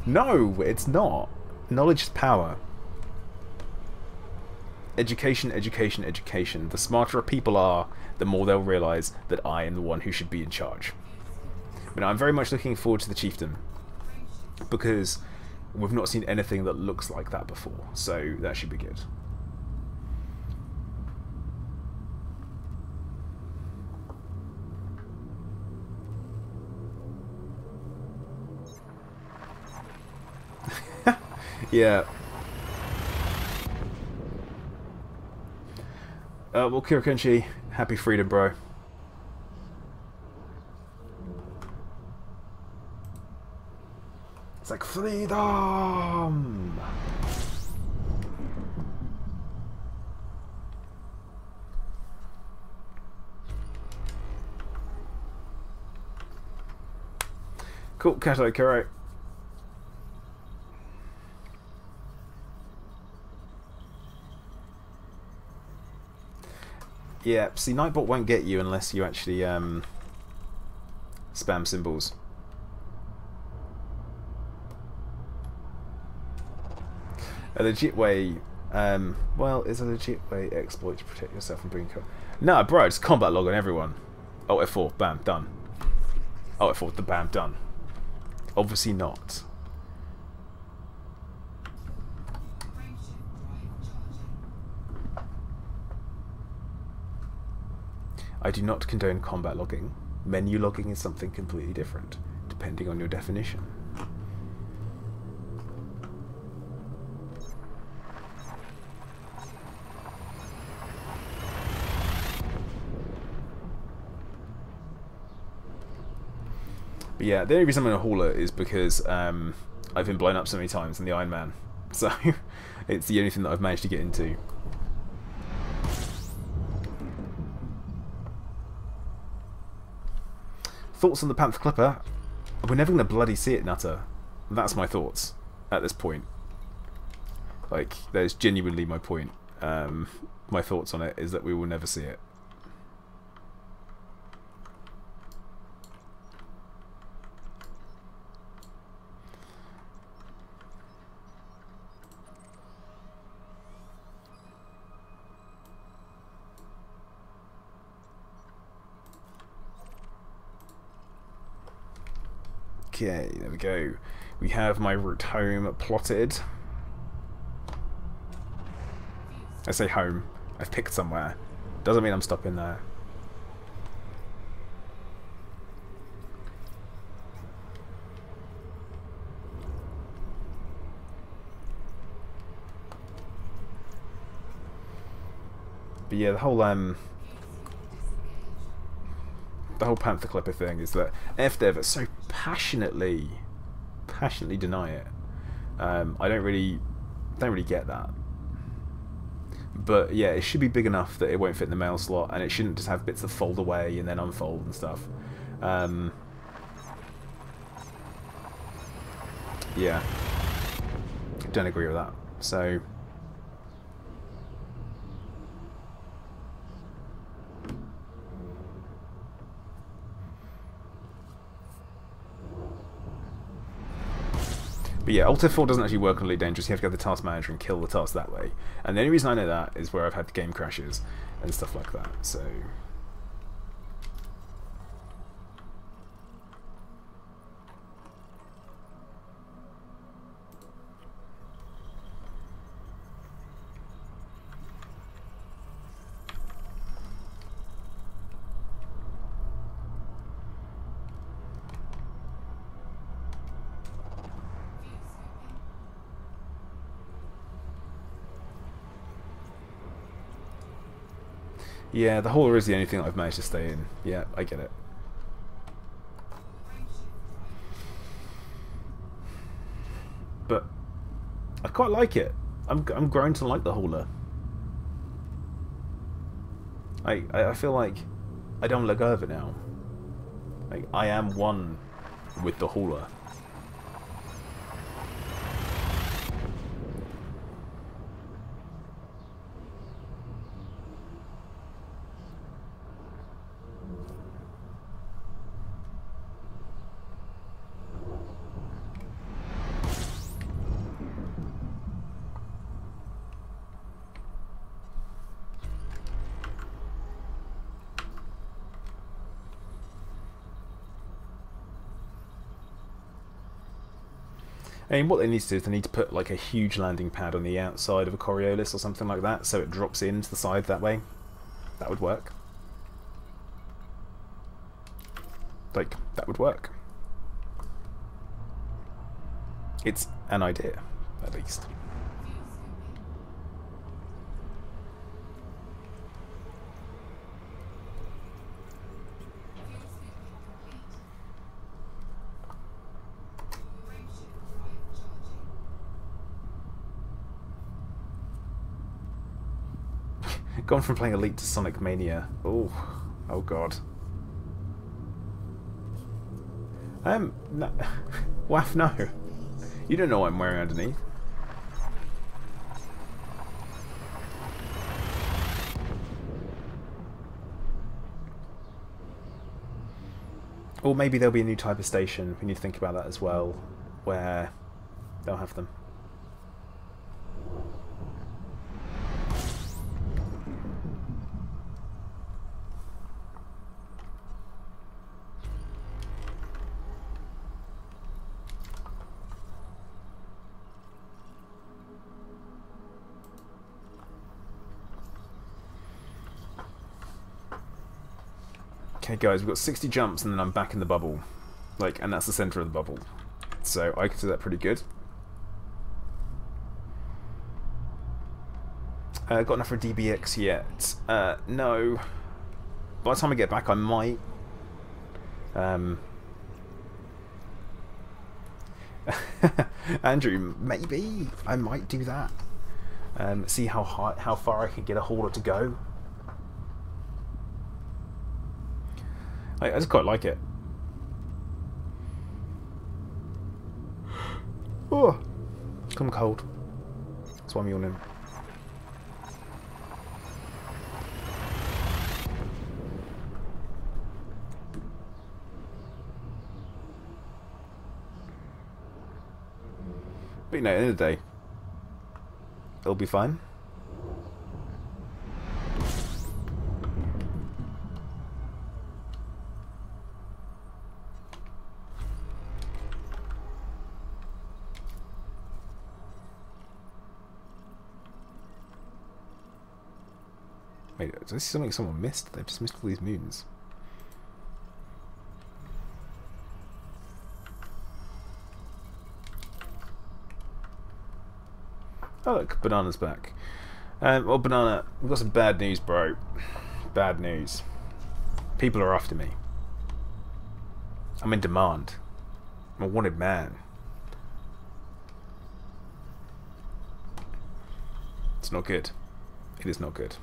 Speaker 1: No, it's not. Knowledge is power. Education, education, education. The smarter people are, the more they'll realise that I am the one who should be in charge. But I'm very much looking forward to the Chieftain, because we've not seen anything that looks like that before, so that should be good. Yeah. Well, Kirakunchi, happy freedom, bro. It's like freedom! Cool, Kato Kuro. Yeah, see, Nightbot won't get you unless you actually spam symbols. A legit way, well, is a legit way exploit to protect yourself from being killed. No, bro, it's combat log on everyone. Oh, F4, bam, done. Oh, F4, the bam, done. Obviously not. I do not condone combat logging. Menu logging is something completely different, depending on your definition. But yeah, the only reason I'm in a hauler is because I've been blown up so many times in the Iron Man. So, it's the only thing that I've managed to get into. Thoughts on the Panther Clipper? We're never going to bloody see it, Nutter. That's my thoughts at this point. Like, that is genuinely my point. My thoughts on it is that we will never see it. Okay, there we go. We have my route home plotted. I say home. I've picked somewhere. Doesn't mean I'm stopping there. But yeah, the whole Panther Clipper thing is that FDev so passionately deny it. I don't really get that. But yeah, it should be big enough that it won't fit in the mail slot, and it shouldn't just have bits that fold away and then unfold and stuff. Yeah, don't agree with that. So. But yeah, Alt F4 doesn't actually work on Elite Dangerous. You have to go to the task manager and kill the task that way. And the only reason I know that is where I've had game crashes and stuff like that. So. Yeah, the hauler is the only thing that I've managed to stay in. Yeah, I get it. But I quite like it. I'm growing to like the hauler. I feel like I don't let go of it now. Like, I am one with the hauler. I mean, what they need to do is they need to put like a huge landing pad on the outside of a Coriolis or something like that, so it drops into the side that way. That would work. Like, that would work. It's an idea, at least. Gone from playing Elite to Sonic Mania. Oh god. No. Waff, no. You don't know what I'm wearing underneath. Or maybe there'll be a new type of station. We need to think about that as well, where they'll have them. Okay guys, we've got 60 jumps and then I'm back in the bubble. Like, and that's the centre of the bubble. So I consider that pretty good. Got enough for DBX yet? No. By the time I get back I might. Andrew, maybe I might do that. See how far I can get a hauler to go. I just quite like it. Oh, I'm cold. That's why I'm yawning. But you know, at the end of the day, it'll be fine. Wait, is this something someone missed? They've just missed all these moons. Oh look, Banana's back. Well, Banana, we've got some bad news, bro. Bad news. People are after me. I'm in demand. I'm a wanted man. It's not good. It is not good.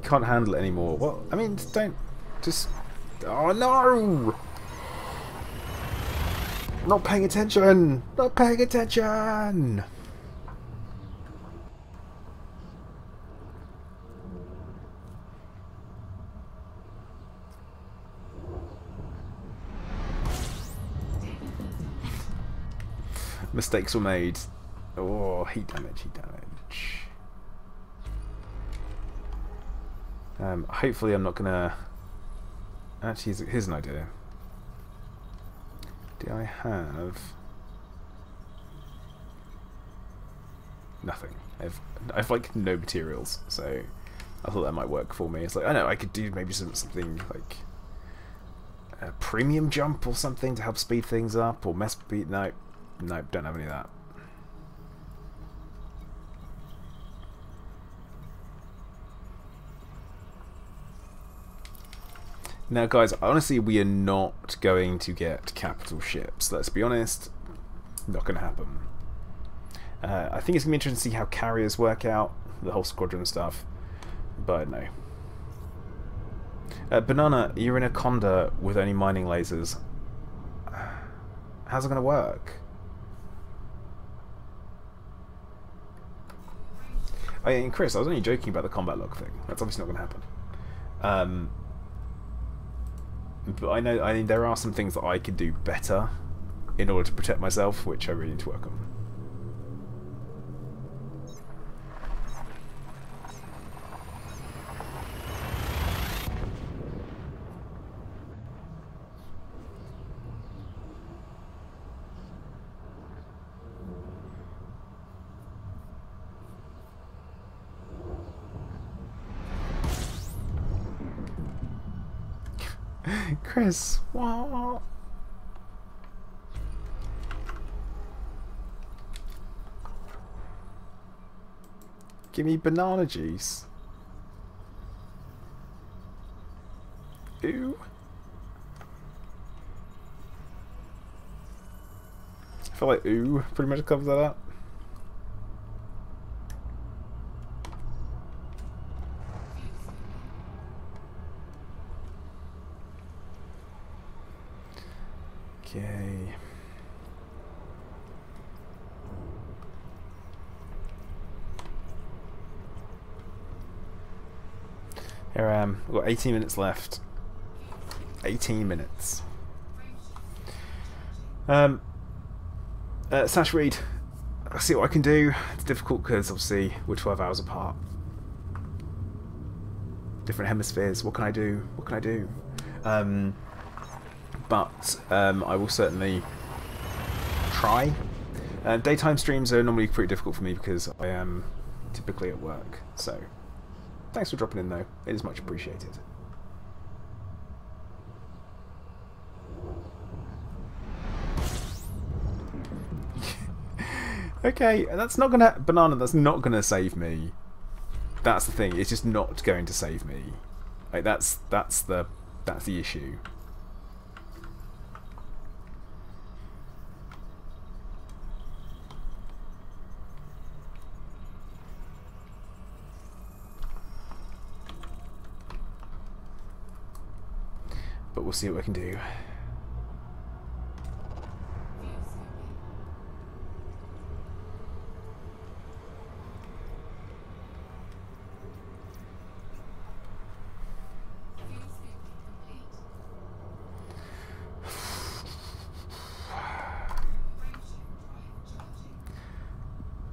Speaker 1: You can't handle it anymore. Well, I mean, don't just. Oh no! Not paying attention! Not paying attention! Mistakes were made. Oh, heat damage, heat damage. Hopefully I'm not gonna... Actually, here's an idea. Do I have... Nothing. I've like no materials, so I thought that might work for me. It's like, I know, I could do maybe something like a premium jump or something to help speed things up, or mess speed. No, don't have any of that. Now, guys, honestly, we are not going to get capital ships. Let's be honest, not going to happen. I think it's going to be interesting to see how carriers work out, the whole squadron stuff, but no. Banana, you're in a conda with only mining lasers. How's it going to work? And Chris, I was only joking about the combat log thing. That's obviously not going to happen. But I mean, there are some things that I could do better in order to protect myself, which I really need to work on. Chris, what? Give me banana juice. Ew. I feel like ooh pretty much covers that up. Okay. Here I am. We've got 18 minutes left. 18 minutes. Sash Reed, I'll see what I can do. It's difficult because obviously we're 12 hours apart. Different hemispheres. What can I do? What can I do? But I will certainly try. Daytime streams are normally pretty difficult for me because I am typically at work. So, thanks for dropping in though. It is much appreciated. Okay, that's not gonna... Banana, that's not gonna save me. That's the thing, it's just not going to save me. Like, that's the issue. But we'll see what we can do.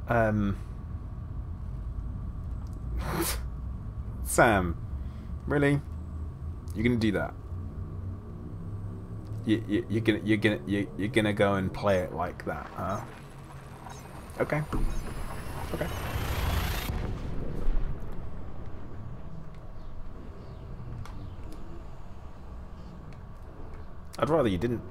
Speaker 1: Um, Sam, really? You're gonna do that? You're gonna go and play it like that, huh? Okay. Okay. I'd rather you didn't.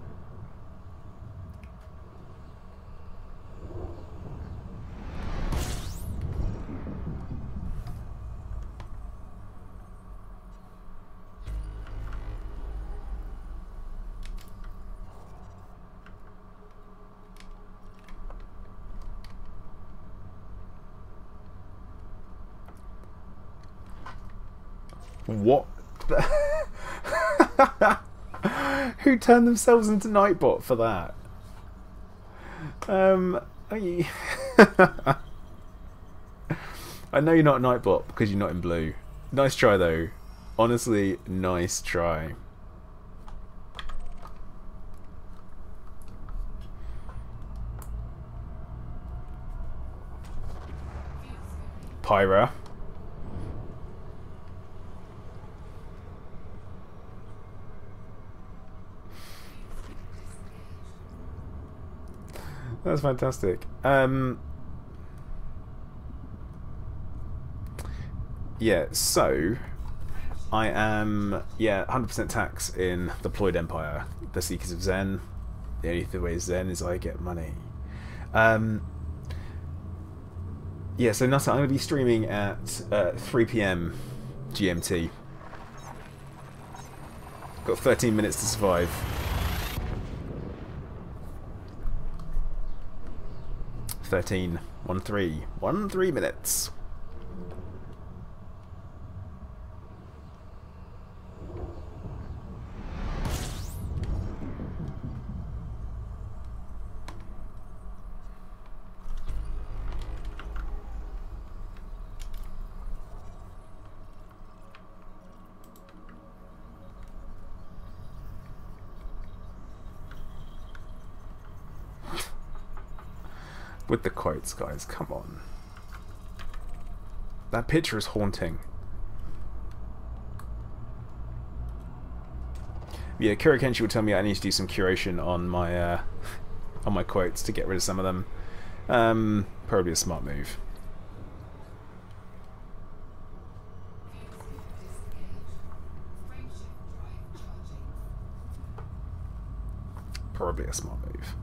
Speaker 1: What? Who turned themselves into Nightbot for that? Are you... I know you're not a Nightbot because you're not in blue. Nice try though. Honestly, nice try. Pyra. That's fantastic. Yeah, so I am 100% tax in Deployed Empire, the Seekers of Zen. The only way Zen is I get money. Yeah, so Nutter, I'm going to be streaming at 3 PM GMT. Got 13 minutes to survive. 13 minutes. With the quotes, guys, come on. That picture is haunting. Yeah, Kira Kenshi will tell me I need to do some curation on my quotes to get rid of some of them. Probably a smart move. Probably a smart move.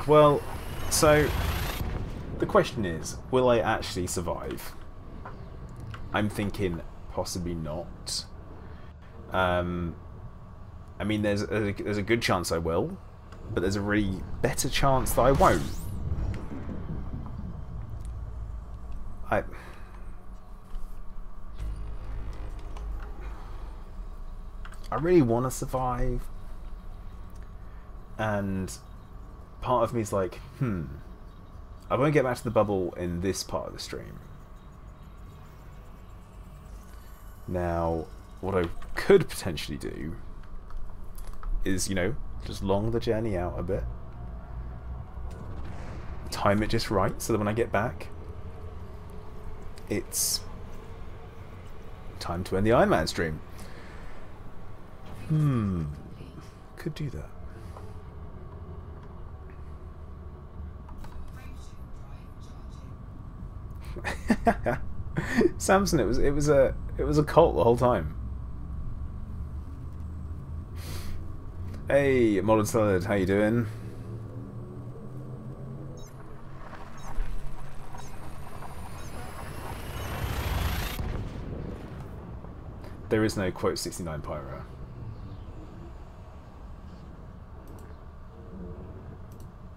Speaker 1: Well, so the question is, will I actually survive? I'm thinking possibly not. I mean, there's a good chance I will, but there's a really better chance that I won't. I really want to survive, and part of me is like, I won't get back to the bubble in this part of the stream. Now, what I could potentially do is, you know, just long the journey out a bit. Time it just right so that when I get back, it's time to end the Iron Man stream. Could do that. Samson, it was a cult the whole time. Hey, Modern Salad, how you doing? There is no quote 69 Pyro.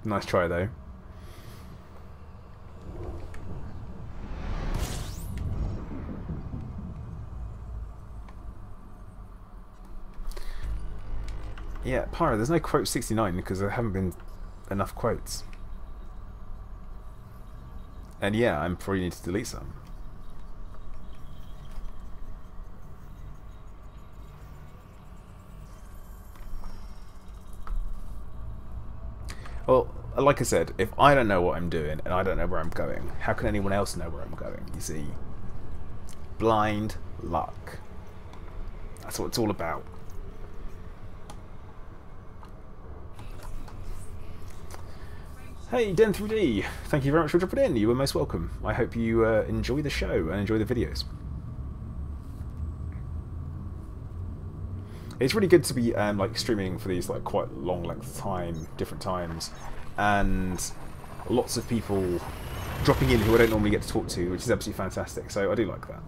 Speaker 1: Nice try though. Yeah, Pyro, there's no quote 69 because there haven't been enough quotes. And yeah, I'm probably need to delete some. Well, like I said, if I don't know what I'm doing and I don't know where I'm going, how can anyone else know where I'm going? You see, blind luck. That's what it's all about. Hey, Den3D! Thank you very much for dropping in. You were most welcome. I hope you enjoy the show and enjoy the videos. It's really good to be like streaming for these like quite long lengths of time, different times, and lots of people dropping in who I don't normally get to talk to, which is absolutely fantastic. So I do like that.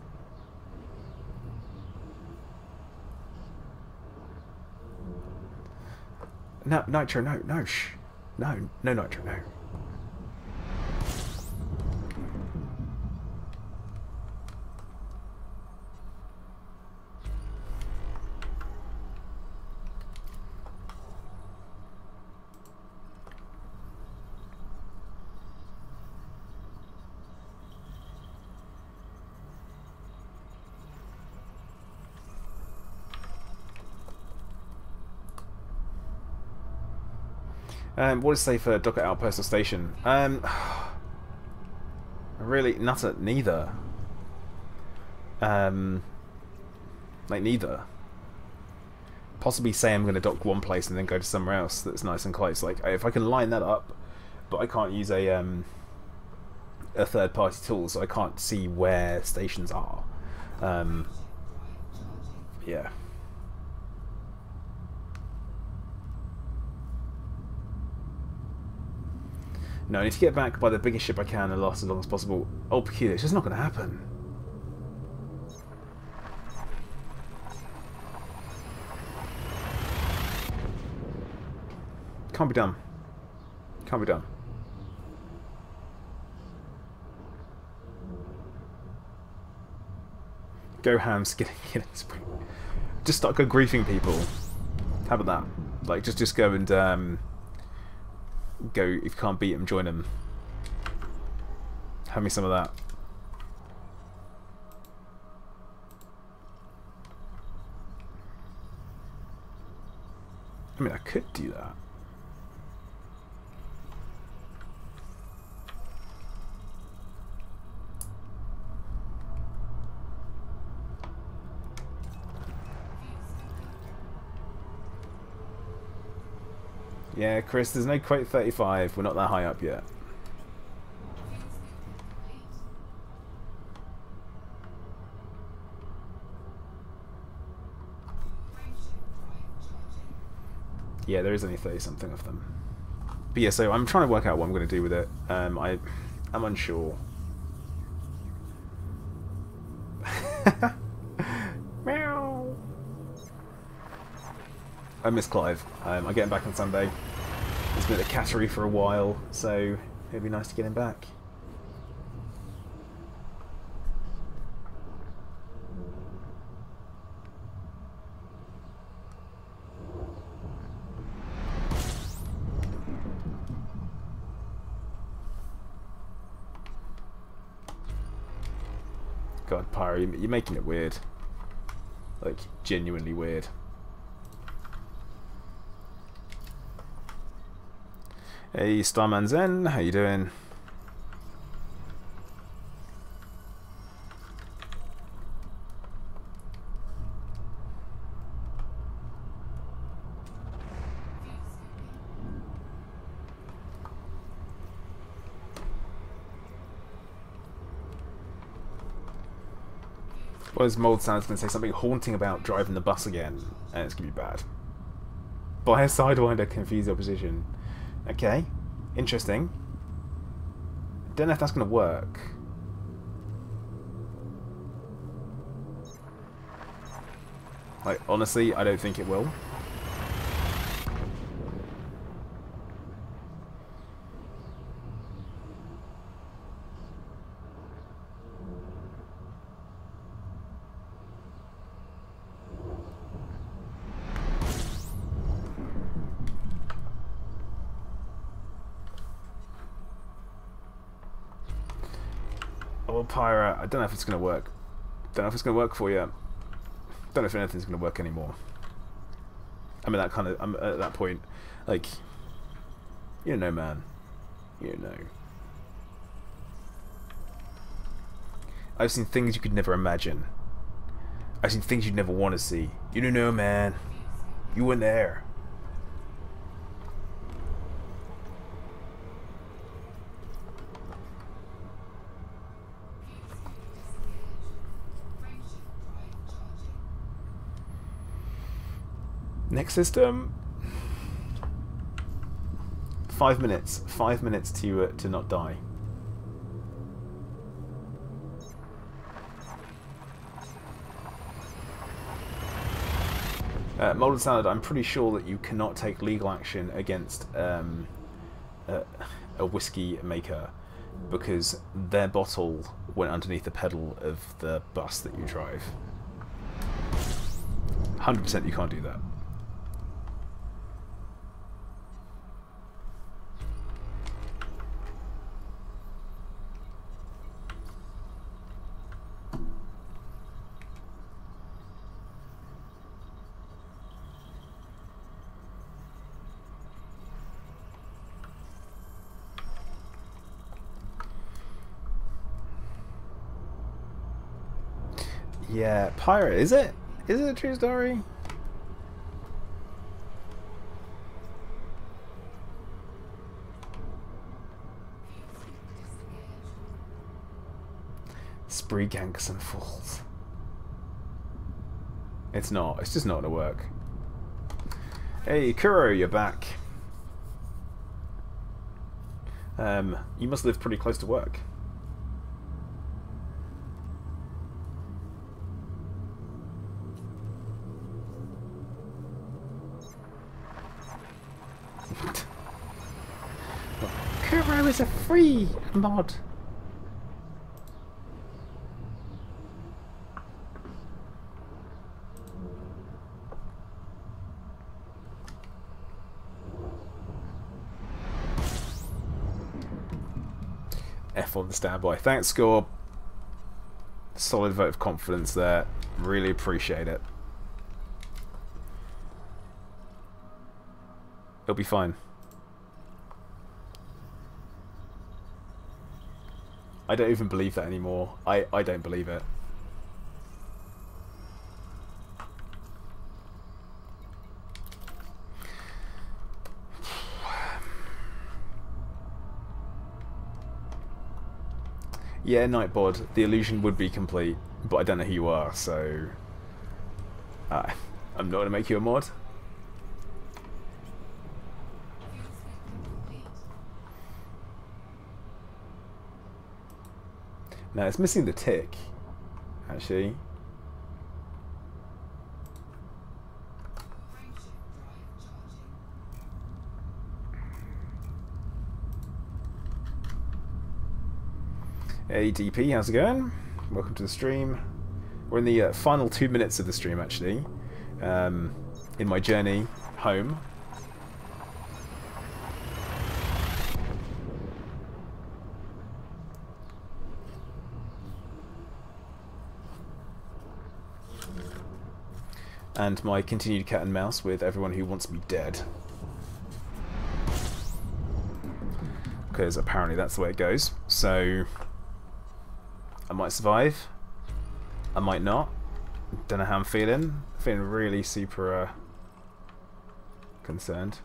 Speaker 1: No, Nitro, no, shh. No, Nitro, no. What is safer, docket outpost or station? Really, neither. Like neither. Possibly say I'm going to dock one place and then go to somewhere else that's nice and close. Like if I can line that up, but I can't use a third-party tool, so I can't see where stations are. Yeah. No, I need to get back by the biggest ship I can and last as long as possible. Oh, peculiar. It's just not going to happen. Can't be done. Can't be done. Go ham, skidding in spring. Just start go griefing people. How about that? Like, just go and go, if you can't beat them, join them. Have me some of that. I mean, I could do that. Yeah, Chris, there's no quite 35. We're not that high up yet. Yeah, there is only 30-something of them. But yeah, so I'm trying to work out what I'm going to do with it. I'm unsure. Meow. I miss Clive. I get him back on Sunday. He's been at the cattery for a while, so it'd be nice to get him back. God, Pyro, you're making it weird. Like, genuinely weird. Hey, Starman Zen, how you doing? What is Mold Sound's going to say something haunting about driving the bus again, and it's going to be bad. Buy a Sidewinder, confuse the opposition. Okay, interesting. Don't know if that's going to work. Like, honestly, I don't think it will. Oh, Pyra, I don't know if it's going to work. Don't know if it's going to work for you. Don't know if anything's going to work anymore. I'm at that point, like, You know, man. You know. I've seen things you could never imagine. I've seen things you'd never want to see. You don't know, man. You weren't there. Next system. 5 minutes. 5 minutes to not die. Molded Salad, I'm pretty sure that you cannot take legal action against a whiskey maker because their bottle went underneath the pedal of the bus that you drive. 100% you can't do that. Yeah, pirate, is it? Is it a true story? Spree ganks and falls. It's not. It's just not gonna work. Hey, Kuro, you're back. You must live pretty close to work. Kuro is a free mod. F on the standby. Thanks, Score. Solid vote of confidence there. Really appreciate it. It'll be fine. I don't even believe that anymore. I don't believe it. Yeah, Nightbot, the illusion would be complete, but I don't know who you are, so I'm not going to make you a mod. No, it's missing the tick, actually. Hey DP, how's it going? Welcome to the stream. We're in the final 2 minutes of the stream, actually, in my journey home. And my continued cat and mouse with everyone who wants me dead. Because apparently that's the way it goes. So I might survive. I might not. Don't know how I'm feeling. Feeling really super concerned.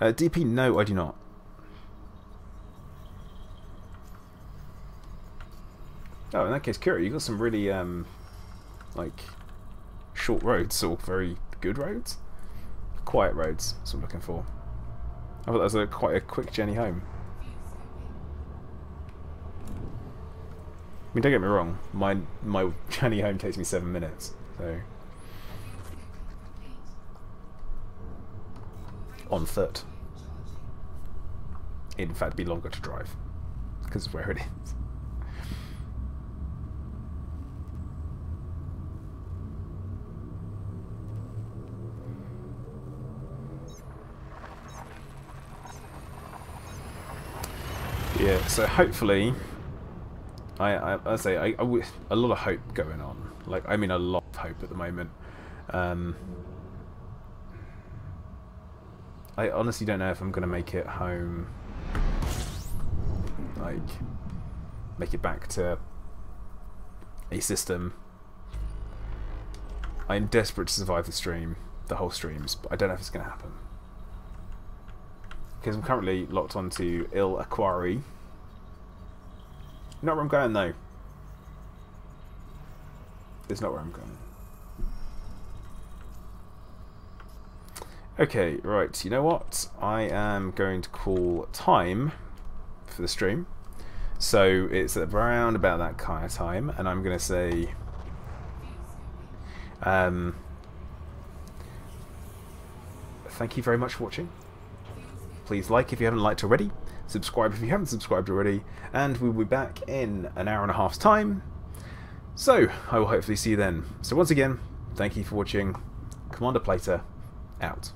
Speaker 1: DP, no, I do not. Oh, in that case, Kira, you got some really like short roads, or very good roads, quiet roads. That's what I'm looking for. I thought that was quite a quick journey home. I mean, don't get me wrong, my journey home takes me 7 minutes, so on foot. In fact, it'd be longer to drive because of where it is. Yeah, so hopefully, I say I a lot of hope going on. Like, I mean, a lot of hope at the moment. I I honestly don't know if I'm going to make it home, like, make it back to a system. I'm desperate to survive the stream, the whole streams, but I don't know if it's going to happen. Because I'm currently locked onto Il Aquari. You know where I'm going, though? It's not where I'm going. Okay, right, you know what? I am going to call time for the stream. So it's around about that kind of time, and I'm going to say... thank you very much for watching. Please like if you haven't liked already, subscribe if you haven't subscribed already, and we'll be back in an hour and a half's time. So, I will hopefully see you then. So once again, thank you for watching. Commander Plater, out.